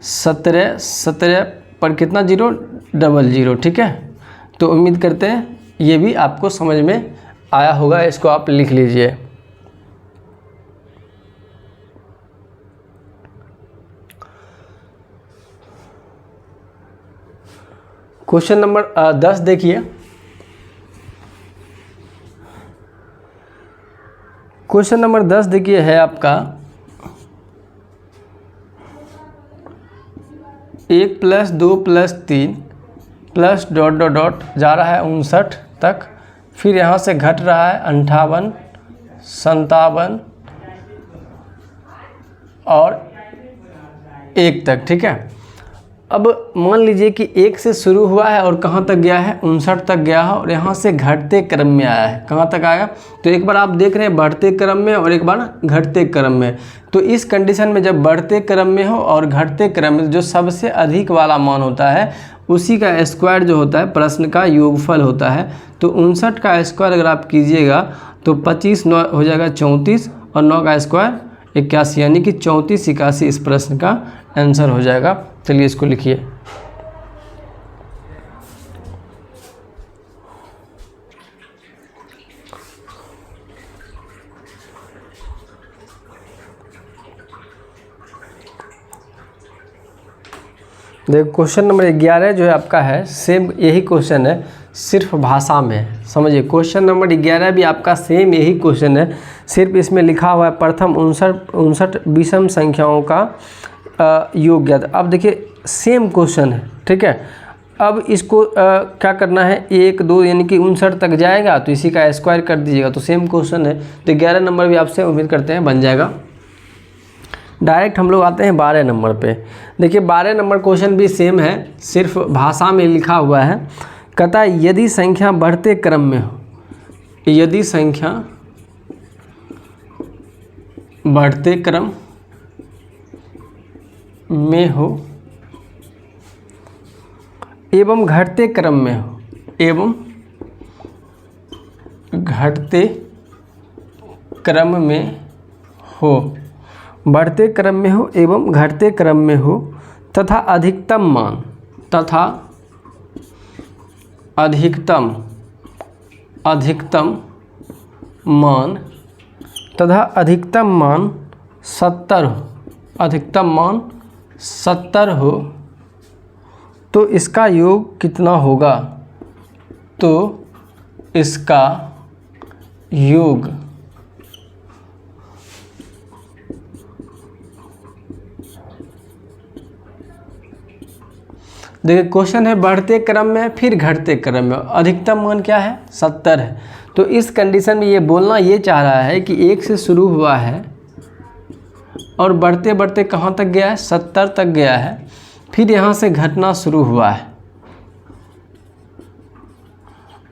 17 पर कितना जीरो 00। ठीक है, तो उम्मीद करते हैं ये भी आपको समझ में आया होगा। इसको आप लिख लीजिए। क्वेश्चन नंबर 10 देखिए। क्वेश्चन नंबर 10 देखिए है आपका 1 plus 2 plus 3 plus dot dot dot जा रहा है 59 तक। फिर यहाँ से घट रहा है 58 57 और 1 तक। ठीक है, अब मान लीजिए कि 1 से शुरू हुआ है और कहाँ तक गया है, 59 तक गया है और यहाँ से घटते क्रम में आया है, कहाँ तक आएगा, तो एक बार आप देख रहे हैं बढ़ते क्रम में और एक बार घटते क्रम में। तो इस कंडीशन में जब बढ़ते क्रम में हो और घटते क्रम में जो सबसे अधिक वाला मान होता है उसी का स्क्वायर जो होता है प्रश्न का योगफल होता है। तो 59 का स्क्वायर अगर आप कीजिएगा तो 25 9 हो जाएगा 34 और 9 का स्क्वायर 81, यानी कि 34 81 इस प्रश्न का आंसर हो जाएगा। चलिए इसको लिखिए। देखो क्वेश्चन नंबर 11 जो है आपका है सेम यही क्वेश्चन है, सिर्फ भाषा में है। समझिए क्वेश्चन नंबर 11 भी आपका सेम यही क्वेश्चन है, सिर्फ इसमें लिखा हुआ है प्रथम 59 विषम संख्याओं का योग ज्ञात। अब देखिए सेम क्वेश्चन है, ठीक है। अब इसको क्या करना है, 1 2 यानी कि 59 तक जाएगा तो इसी का स्क्वायर कर दीजिएगा, तो सेम क्वेश्चन है। तो 11 नंबर भी आपसे उम्मीद करते हैं बन जाएगा। डायरेक्ट हम लोग आते हैं 12 नंबर पे। देखिए 12 नंबर क्वेश्चन भी सेम है, सिर्फ भाषा में लिखा हुआ है। कहता है यदि संख्या बढ़ते क्रम में हो, यदि संख्या बढ़ते क्रम में हो एवं घटते क्रम में हो, एवं घटते क्रम में हो, बढ़ते क्रम में हो एवं घटते क्रम में हो तथा अधिकतम मान, तथा अधिकतम मान तथा अधिकतम मान 70 हो, अधिकतम मान 70 हो तो इसका योग कितना होगा, तो इसका योग देखिए क्वेश्चन है बढ़ते क्रम में फिर घटते क्रम में, अधिकतम मान क्या है 70 है। तो इस कंडीशन में ये बोलना ये चाह रहा है कि 1 से शुरू हुआ है और बढ़ते बढ़ते कहाँ तक गया है, 70 तक गया है, फिर यहाँ से घटना शुरू हुआ है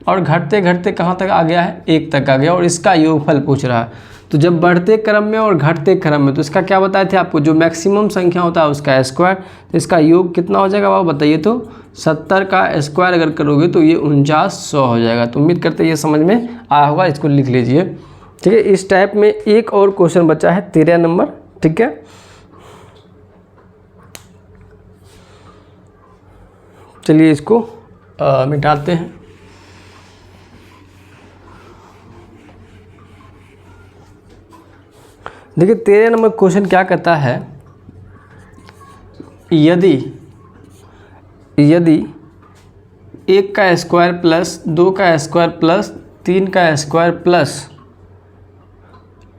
और घटते घटते कहाँ तक आ गया है, 1 तक आ गया और इसका योगफल पूछ रहा है। तो जब बढ़ते क्रम में और घटते क्रम में, तो इसका क्या बताए थे आपको, जो मैक्सिमम संख्या होता है उसका स्क्वायर, तो इसका योग कितना हो जाएगा वो बताइए। तो 70 का स्क्वायर अगर करोगे तो ये 4900 हो जाएगा। तो उम्मीद करते हैं ये समझ में आया होगा, इसको लिख लीजिए, ठीक है। इस टाइप में एक और क्वेश्चन बचा है 13 नंबर, ठीक है। चलिए इसको मिटाते हैं। देखिए 13 नंबर क्वेश्चन क्या कहता है, यदि 1 का स्क्वायर प्लस 2 का स्क्वायर प्लस 3 का स्क्वायर प्लस ...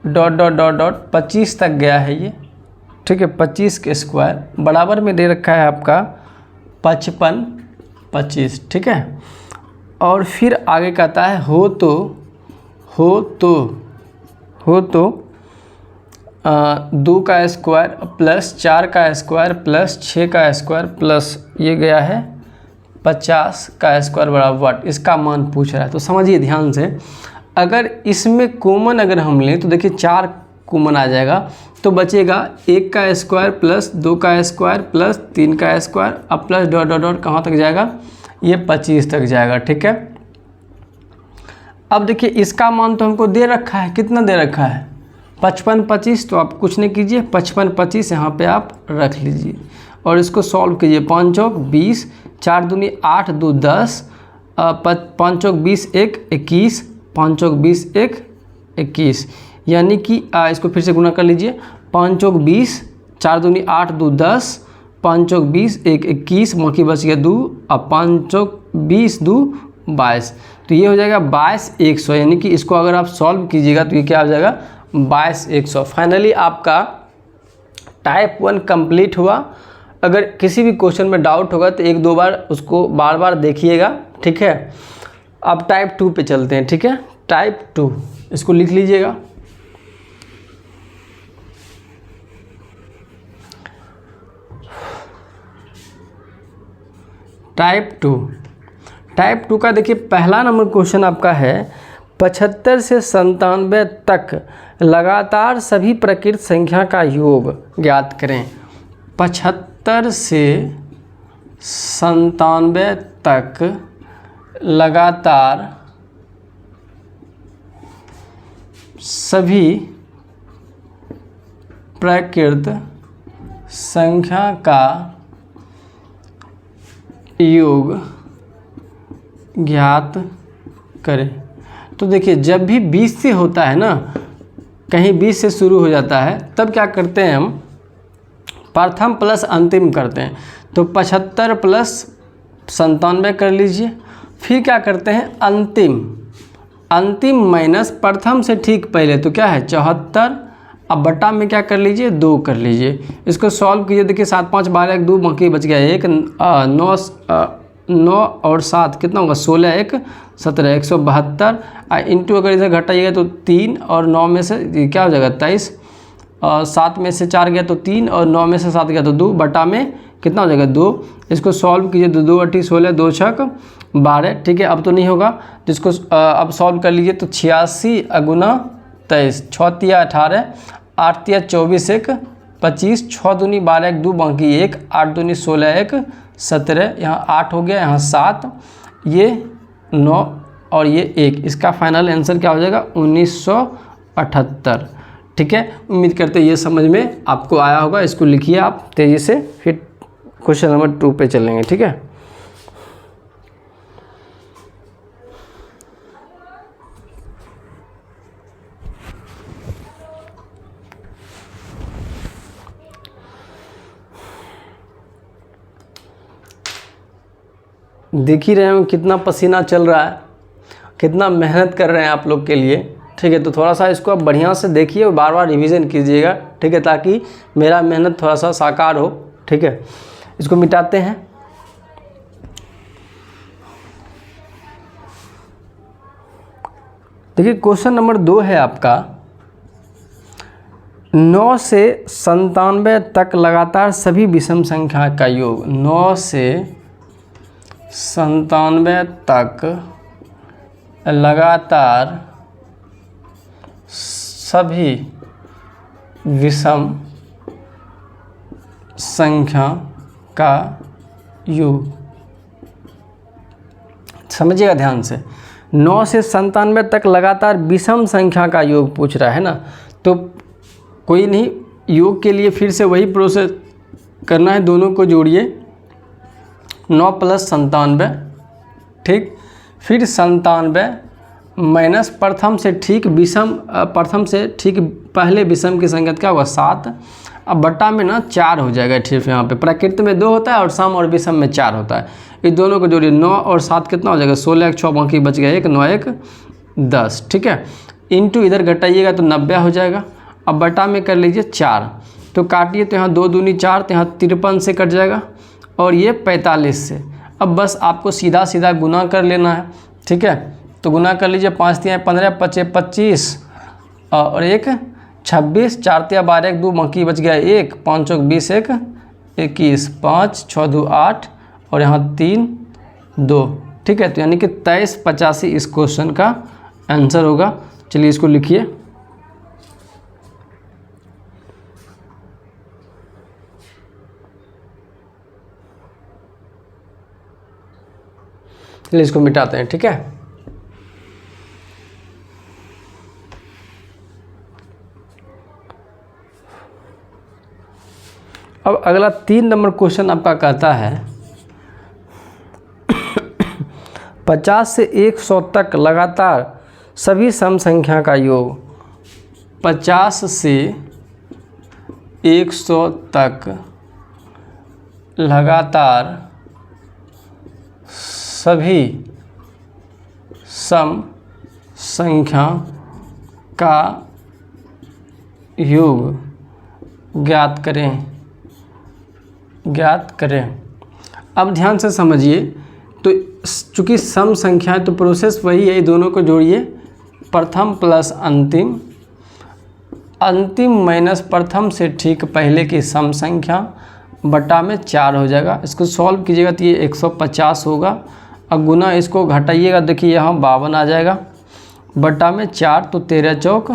25 तक गया है ये, ठीक है। 25 के स्क्वायर बराबर में दे रखा है आपका 55 25, ठीक है। और फिर आगे कहता है हो तो 2 का स्क्वायर प्लस 4 का स्क्वायर प्लस 6 का स्क्वायर प्लस ये गया है 50 का स्क्वायर बराबर वाट, इसका मान पूछ रहा है। तो समझिए ध्यान से, अगर इसमें कॉमन अगर हम लें तो देखिए 4 कॉमन आ जाएगा, तो बचेगा 1 का स्क्वायर प्लस 2 का स्क्वायर प्लस ... का स्क्वायर अब प्लस ... कहाँ तक जाएगा, ये 25 तक जाएगा, ठीक है। अब देखिए इसका मान तो हमको दे रखा है, कितना दे रखा है 55 25, तो आप कुछ नहीं कीजिए 55 25 यहाँ पे आप रख लीजिए और इसको सॉल्व कीजिए। 5 चौक 20, 4 दूनी 8, 2 10, 5 चौक 20 1 21, 5 चौक 20 1 21, यानी कि इसको फिर से गुना कर लीजिए। 5 चौक 20, 4 दूनी 8, 2 10, 5 चौक 20 1 21, बाकी बच गया 2, अब 5 चौक 20 2 22, तो ये हो जाएगा 22 100, यानी कि इसको अगर आप सॉल्व कीजिएगा तो ये क्या हो जाएगा 22 100। फाइनली आपका टाइप 1 कंप्लीट हुआ। अगर किसी भी क्वेश्चन में डाउट होगा तो 1 2 बार उसको बार बार देखिएगा, ठीक है। अब टाइप 2 पे चलते हैं, ठीक है। टाइप 2 इसको लिख लीजिएगा। टाइप टू का देखिए पहला नंबर क्वेश्चन आपका है 75 से 97 तक लगातार सभी प्रकृत संख्या का योग ज्ञात करें। 75 से 97 तक लगातार सभी प्रकृत संख्या का योग ज्ञात करें। तो देखिए जब भी 20 से होता है ना, कहीं 20 से शुरू हो जाता है, तब क्या करते हैं हम प्रथम प्लस अंतिम करते हैं। तो 75 प्लस 97 कर लीजिए, फिर क्या करते हैं अंतिम माइनस प्रथम से ठीक पहले, तो क्या है 74। अब बटा में क्या कर लीजिए 2 कर लीजिए। इसको सॉल्व कीजिए, देखिए 7 5 12 1 2 बाकी बच गया 1, 9 और 7 कितना होगा 16 1 17 172। इंटू अगर इधर घटाइएगा तो 3 और 9 में से क्या हो जाएगा 23, 7 में से 4 गया तो 3 और 9 में से 7 गया तो 2, बटा में कितना हो जाएगा 2। इसको सॉल्व कीजिए तो 2 8 16 2 6 12। ठीक है, अब तो नहीं होगा, जिसको अब सॉल्व कर लीजिए तो 86 गुना 23, 6 तिया 18, 8 तिया 24 1 25, 6 दूनी 12 1 2 बाकी 1, 8 दूनी 16 1 17, यहाँ 8 हो गया, यहाँ 7, ये 9 और ये 1। इसका फाइनल आंसर क्या हो जाएगा 1978। ठीक है, उम्मीद करते हैं ये समझ में आपको आया होगा। इसको लिखिए आप तेज़ी से, फिर क्वेश्चन नंबर 2 पे चलेंगे। ठीक है, देख ही रहे हैं कितना पसीना चल रहा है, कितना मेहनत कर रहे हैं आप लोग के लिए। ठीक है, तो थोड़ा सा इसको आप बढ़िया से देखिए और बार बार रिवीजन कीजिएगा। ठीक है, ताकि मेरा मेहनत थोड़ा सा साकार हो। ठीक है, इसको मिटाते हैं। देखिए क्वेश्चन नंबर 2 है आपका 9 से 97 तक लगातार सभी विषम संख्या का योग। 9 से 97 तक लगातार सभी विषम संख्या का योग। समझिएगा ध्यान से, 9 से 97 तक लगातार विषम संख्या का योग पूछ रहा है ना, तो कोई नहीं, योग के लिए फिर से वही प्रोसेस करना है। दोनों को जोड़िए, 9 प्लस 97, ठीक, फिर 97 माइनस प्रथम से ठीक विषम, प्रथम से ठीक पहले विषम की संख्या क्या होगा 7। अब बट्टा में ना 4 हो जाएगा। ठीक, यहाँ पे प्रकृति में 2 होता है और सम और विषम में 4 होता है। इस दोनों को जोड़िए, 9 और 7 कितना हो जाएगा 16 1 6 बाकी बच गया 1, 9 1 10। ठीक है, इंटू इधर घटाइएगा तो 90 हो जाएगा। अब बटा में कर लीजिए 4, तो काटिए तो यहाँ 2 दूनी 4, तो यहाँ 53 से कट जाएगा और ये 45 से। अब बस आपको सीधा सीधा गुना कर लेना है। ठीक है, तो गुना कर लीजिए, 5 तिया 15 5 25 और 1 26, 4 तिया 12 1 2 बाकी बच गया 1, 5 चौक 20 1 21, 5 6 2 8 और यहाँ 3 2। ठीक है, तो यानी कि 2385 इस क्वेश्चन का आंसर होगा। चलिए इसको लिखिए। चलिए इसको मिटाते हैं। ठीक है, अब अगला 3 नंबर क्वेश्चन आपका कहता है 50 से 100 तक लगातार सभी सम संख्या का योग। 50 से 100 तक लगातार सभी सम संख्या का योग ज्ञात करें। अब ध्यान से समझिए, तो चूँकि सम संख्या है तो प्रोसेस वही है, दोनों को जोड़िए, प्रथम प्लस अंतिम, अंतिम माइनस प्रथम से ठीक पहले की सम संख्या, बटा में 4 हो जाएगा। इसको सॉल्व कीजिएगा तो ये 150 होगा। अब गुना इसको घटाइएगा, देखिए यहाँ 52 आ जाएगा, बटा में 4 तो 13 चौक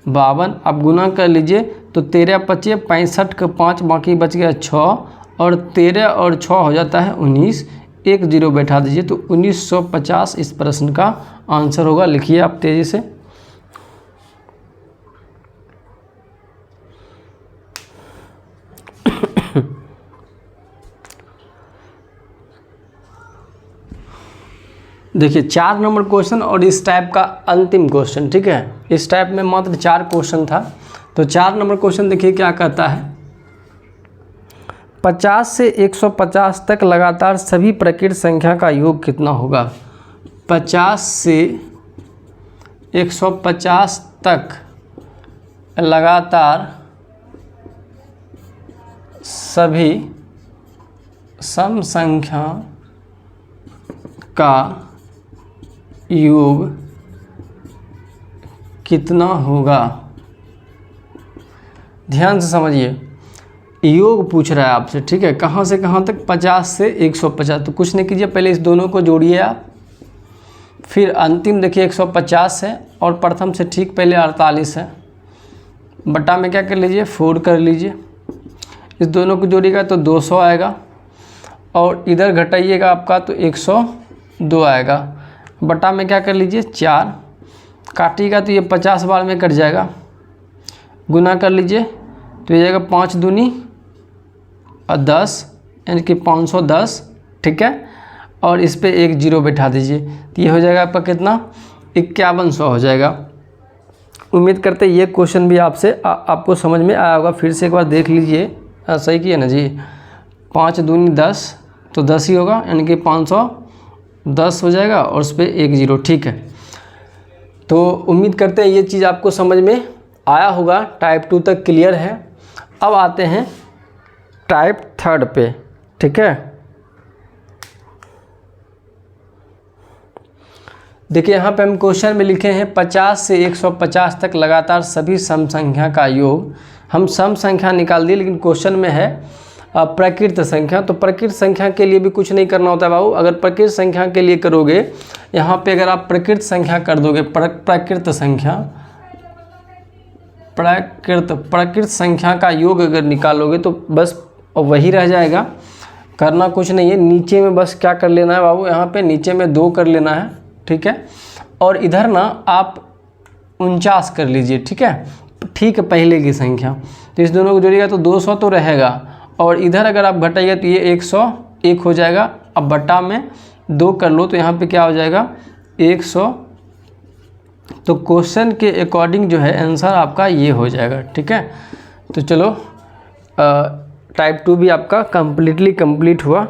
52। अब गुना कर लीजिए तो 13 पचे 65 का 5 बाकी बच गया 6 और 13 और 6 हो जाता है 19, एक जीरो बैठा दीजिए तो 1950 इस प्रश्न का आंसर होगा। लिखिए आप तेज़ी से। देखिए 4 नंबर क्वेश्चन और इस टाइप का अंतिम क्वेश्चन, ठीक है। इस टाइप में मात्र 4 क्वेश्चन था। तो 4 नंबर क्वेश्चन देखिए क्या कहता है, 50 से 150 तक लगातार सभी प्रकृत संख्या का योग कितना होगा। 50 से 150 तक लगातार सभी सम संख्या का योग कितना होगा। ध्यान से समझिए, योग पूछ रहा है आपसे, ठीक है। कहाँ से कहाँ तक, 50 से 150। तो कुछ नहीं कीजिए, पहले इस दोनों को जोड़िए आप, फिर अंतिम देखिए 150 है और प्रथम से ठीक पहले 48 है, बटा में क्या कर लीजिए 4 कर लीजिए। इस दोनों को जोड़िएगा तो 200 आएगा और इधर घटाइएगा आपका तो 102 आएगा, बटा में क्या कर लीजिए 4, काटिएगा तो ये 50 बार में कट जाएगा, गुना कर लीजिए तो ये जाएगा 5 दूनी और 10 यानी कि 510, ठीक है। और इस पे एक जीरो बैठा दीजिए तो ये हो जाएगा आपका कितना 5100 हो जाएगा। उम्मीद करते ये क्वेश्चन भी आपको समझ में आया होगा। फिर से एक बार देख लीजिए, सही किए ना जी। 5 दूनी 10 तो 10 ही होगा, यानी कि 510 हो जाएगा और उस पर एक जीरो, ठीक है। तो उम्मीद करते हैं ये चीज़ आपको समझ में आया होगा। टाइप 2 तक क्लियर है। अब आते हैं टाइप 3 पे, ठीक है। देखिए यहाँ पे हम क्वेश्चन में लिखे हैं 50 से 150 तक लगातार सभी सम संख्या का योग। हम सम संख्या निकाल दिए, लेकिन क्वेश्चन में है प्रकृत संख्या। तो प्रकृत संख्या के लिए भी कुछ नहीं करना होता है बाबू। अगर प्रकृत संख्या के लिए करोगे, यहाँ पे अगर आप प्रकृत संख्या कर दोगे, प्रकृत संख्या, प्रकृत संख्या का योग अगर निकालोगे तो बस वही रह जाएगा, करना कुछ नहीं है। नीचे में बस क्या कर लेना है बाबू, यहाँ पे नीचे में 2 कर लेना है, ठीक है। और इधर ना आप 49 कर लीजिए, ठीक है, ठीक है, पहले की संख्या। तो इस दोनों को जोड़िएगा तो 200 तो रहेगा, और इधर अगर आप घटाइएगा तो ये 101 हो जाएगा। अब बटा में 2 कर लो तो यहाँ पे क्या हो जाएगा 100। तो क्वेश्चन के अकॉर्डिंग जो है आंसर आपका ये हो जाएगा, ठीक है। तो चलो टाइप 2 भी आपका कंप्लीटली कंप्लीट हुआ।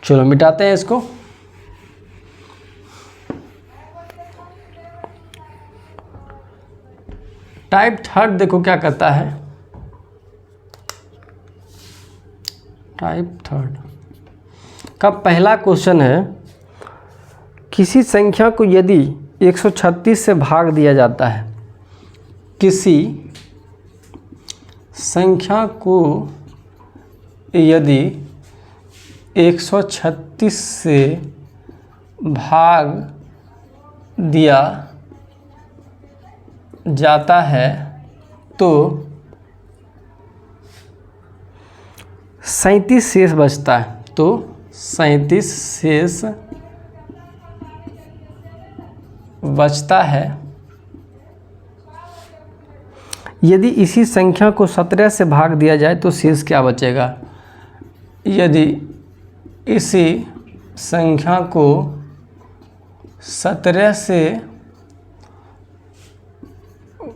चलो मिटाते हैं इसको। टाइप 3 देखो क्या कहता है। टाइप 3 का पहला क्वेश्चन है, किसी संख्या को यदि 136 से भाग दिया जाता है, किसी संख्या को यदि 136 से भाग दिया जाता है तो 37 शेष बचता है। तो 37 शेष बचता है। यदि इसी संख्या को 17 से भाग दिया जाए तो शेष क्या बचेगा। यदि इसी संख्या को 17 से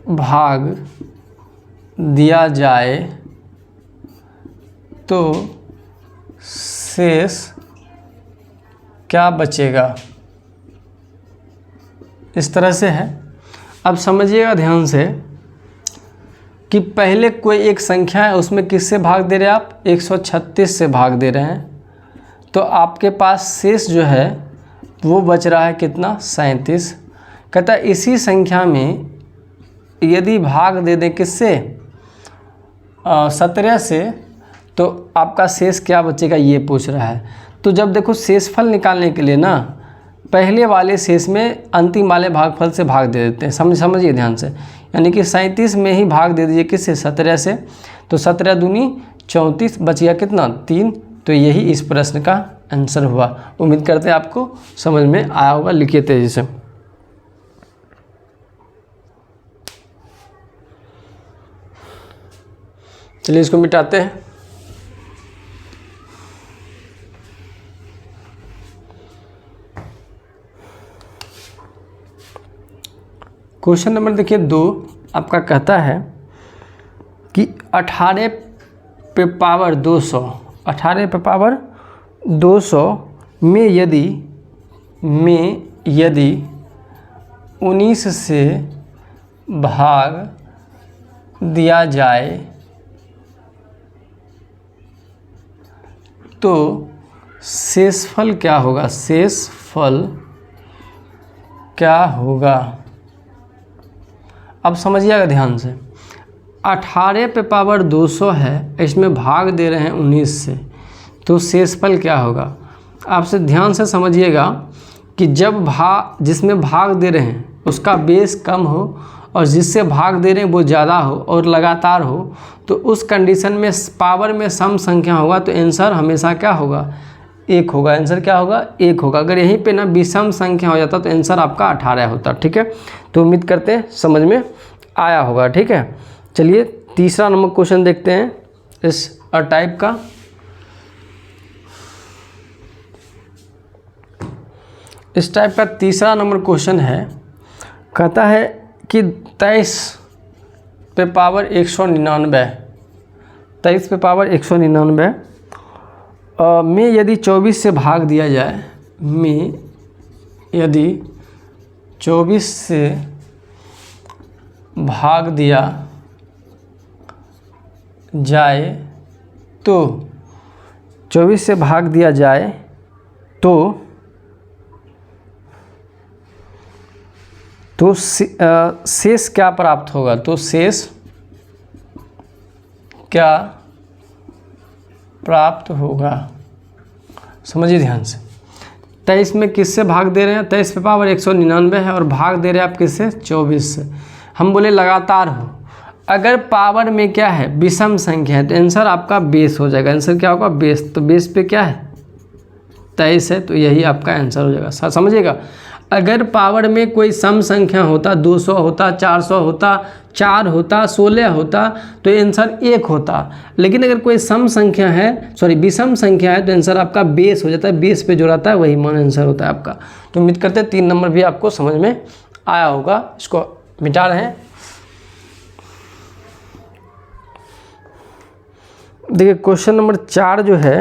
भाग दिया जाए तो शेष क्या बचेगा। इस तरह से है। अब समझिएगा ध्यान से कि पहले कोई एक संख्या है, उसमें किससे भाग दे रहे हैं आप, 136 से भाग दे रहे हैं। तो आपके पास शेष जो है वो बच रहा है कितना, 37। कहता है इसी संख्या में यदि भाग दे दें किससे, 17 से, तो आपका शेष क्या बचेगा ये पूछ रहा है। तो जब देखो शेषफल निकालने के लिए ना पहले वाले शेष में अंतिम वाले भागफल से भाग दे देते हैं। समझिए ध्यान से, यानी कि 37 में ही भाग दे दीजिए किससे, 17 से। तो 17 दूनी 34, बच गया कितना, 3। तो यही इस प्रश्न का आंसर हुआ। उम्मीद करते हैं आपको समझ में आया होगा। लिखिए तेजी से। चलिए इसको मिटाते हैं। क्वेश्चन नंबर देखिए 2 आपका कहता है कि 18 पे पावर 200, 18 पे पावर 200 में यदि 19 से भाग दिया जाए तो शेषफल क्या होगा, शेषफल क्या होगा। अब समझिएगा ध्यान से, 18 पे पावर 200 है, इसमें भाग दे रहे हैं 19 से, तो शेषफल क्या होगा। आपसे ध्यान से समझिएगा कि जब जिसमें भाग दे रहे हैं उसका बेस कम हो और जिससे भाग दे रहे हैं वो ज़्यादा हो और लगातार हो, तो उस कंडीशन में पावर में सम संख्या होगा तो आंसर हमेशा क्या होगा, 1 होगा। आंसर क्या होगा, 1 होगा। अगर यहीं पे ना विषम संख्या हो जाता तो आंसर आपका 18 होता। ठीक है, तो उम्मीद करते हैं समझ में आया होगा। ठीक है, चलिए तीसरा नंबर क्वेश्चन देखते हैं इस टाइप का। इस टाइप का तीसरा नंबर क्वेश्चन है, कहता है कि 23 पे पावर 199, 23 पे पावर 199 में यदि 24 से भाग दिया जाए, में यदि 24 से भाग दिया जाए तो 24 से भाग दिया जाए तो शेष क्या प्राप्त होगा। तो शेष क्या प्राप्त होगा, समझिए ध्यान से। 23 में किससे भाग दे रहे हैं, 23 पे पावर 199 है और भाग दे रहे हैं आप किससे, 24 से। हम बोले लगातार हो, अगर पावर में क्या है, विषम संख्या है, तो आंसर आपका बेस हो जाएगा। आंसर क्या होगा, बेस। तो बेस पे क्या है, 23 है, तो यही आपका आंसर हो जाएगा। समझिएगा, अगर पावर में कोई सम संख्या होता, 200 होता, 400 होता, 4 होता, 16 होता, तो आंसर 1 होता। लेकिन अगर कोई सम संख्या है, सॉरी विषम संख्या है, तो आंसर आपका बेस हो जाता है। बेस पे जो रहता है वही मान आंसर होता है आपका। तो उम्मीद करते हैं 3 नंबर भी आपको समझ में आया होगा। इसको मिटा रहे हैं। देखिए क्वेश्चन नंबर 4 जो है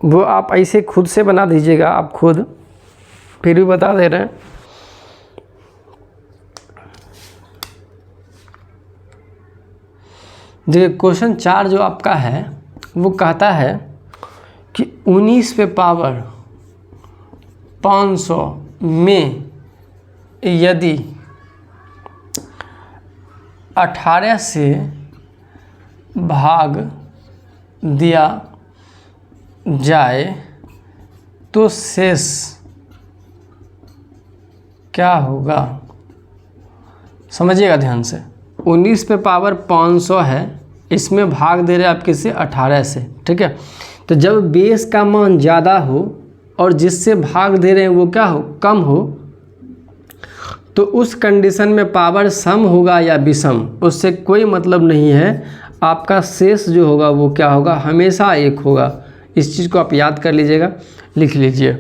वो आप ऐसे खुद से बना दीजिएगा, आप खुद, फिर भी बता दे रहे हैं। देखिए क्वेश्चन 4 जो आपका है वो कहता है कि 19 पे पावर 500 में यदि 18 से भाग दिया जाए तो शेष क्या होगा। समझिएगा ध्यान से, 19 पे पावर 500 है, इसमें भाग दे रहे हैं आप किससे, 18 से। ठीक है, तो जब बेस का मान ज़्यादा हो और जिससे भाग दे रहे हैं वो क्या हो, कम हो, तो उस कंडीशन में पावर सम होगा या विषम, उससे कोई मतलब नहीं है। आपका शेष जो होगा वो क्या होगा, हमेशा 1 होगा। इस चीज़ को आप याद कर लीजिएगा, लिख लीजिए।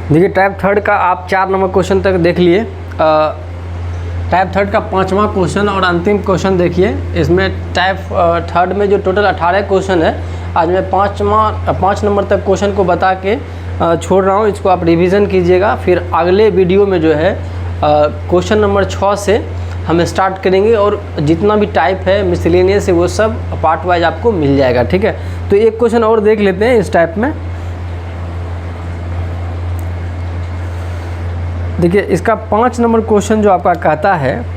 देखिए टाइप 3 का आप 4 नंबर क्वेश्चन तक देख लिए। टाइप 3 का 5वां क्वेश्चन और अंतिम क्वेश्चन देखिए। इसमें टाइप 3 में जो टोटल 18 क्वेश्चन है, आज मैं 5 नंबर तक क्वेश्चन को बता के छोड़ रहा हूँ। इसको आप रिवीजन कीजिएगा, फिर अगले वीडियो में जो है क्वेश्चन नंबर 6 से हम स्टार्ट करेंगे और जितना भी टाइप है मिसलेनियस है वो सब पार्ट वाइज आपको मिल जाएगा, ठीक है। तो एक क्वेश्चन और देख लेते हैं इस टाइप में। देखिए इसका 5 नंबर क्वेश्चन जो आपका कहता है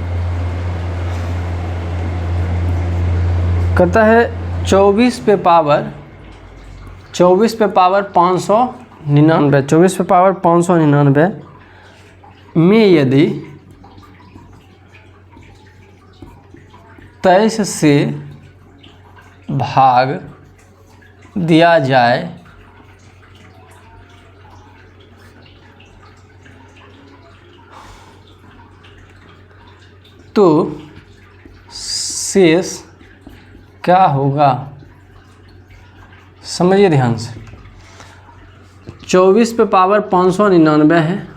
24 पे पावर 599, 24 पे पावर 599 में यदि 23 से भाग दिया जाए तो शेष क्या होगा? समझिए ध्यान से। 24 पे पावर 599 है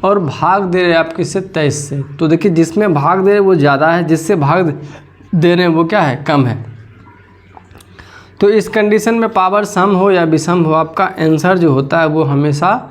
और भाग दे रहे हैं आप किससे? 23 से। तो देखिए जिसमें भाग दे रहे वो ज़्यादा है, जिससे भाग दे रहे हैं वो क्या है? कम है। तो इस कंडीशन में पावर सम हो या विषम हो, आपका आंसर जो होता है वो हमेशा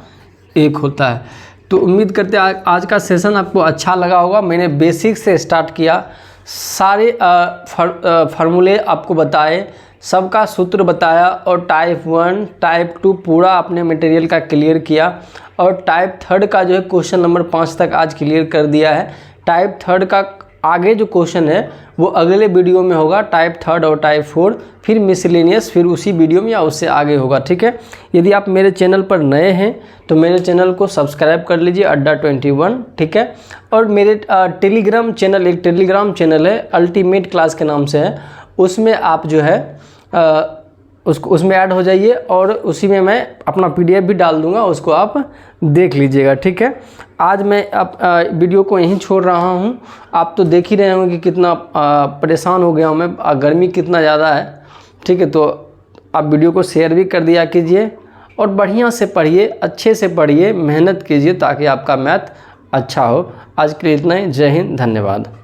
1 होता है। तो उम्मीद करते हैं आज का सेशन आपको अच्छा लगा होगा। मैंने बेसिक से स्टार्ट किया, सारे फार्मूले आपको बताए, सबका सूत्र बताया और टाइप 1 टाइप 2 पूरा अपने मटेरियल का क्लियर किया और टाइप 3 का जो है क्वेश्चन नंबर 5 तक आज क्लियर कर दिया है। टाइप 3 का आगे जो क्वेश्चन है वो अगले वीडियो में होगा, टाइप 3 और टाइप 4, फिर मिसलेनियस फिर उसी वीडियो में या उससे आगे होगा, ठीक है। यदि आप मेरे चैनल पर नए हैं तो मेरे चैनल को सब्सक्राइब कर लीजिए, अड्डा 21, ठीक है। और मेरे टेलीग्राम चैनल, एक टेलीग्राम चैनल है अल्टीमेट क्लास के नाम से है, उसमें आप जो है उसमें ऐड हो जाइए और उसी में मैं अपना PDF भी डाल दूंगा, उसको आप देख लीजिएगा, ठीक है। आज मैं वीडियो को यहीं छोड़ रहा हूं। आप तो देख ही रहे होंगे कि कितना परेशान हो गया हूं मैं, गर्मी कितना ज़्यादा है, ठीक है। तो आप वीडियो को शेयर भी कर दिया कीजिए और बढ़िया से पढ़िए, अच्छे से पढ़िए, मेहनत कीजिए ताकि आपका मैथ अच्छा हो। आज के लिए इतना ही। जय हिंद, धन्यवाद।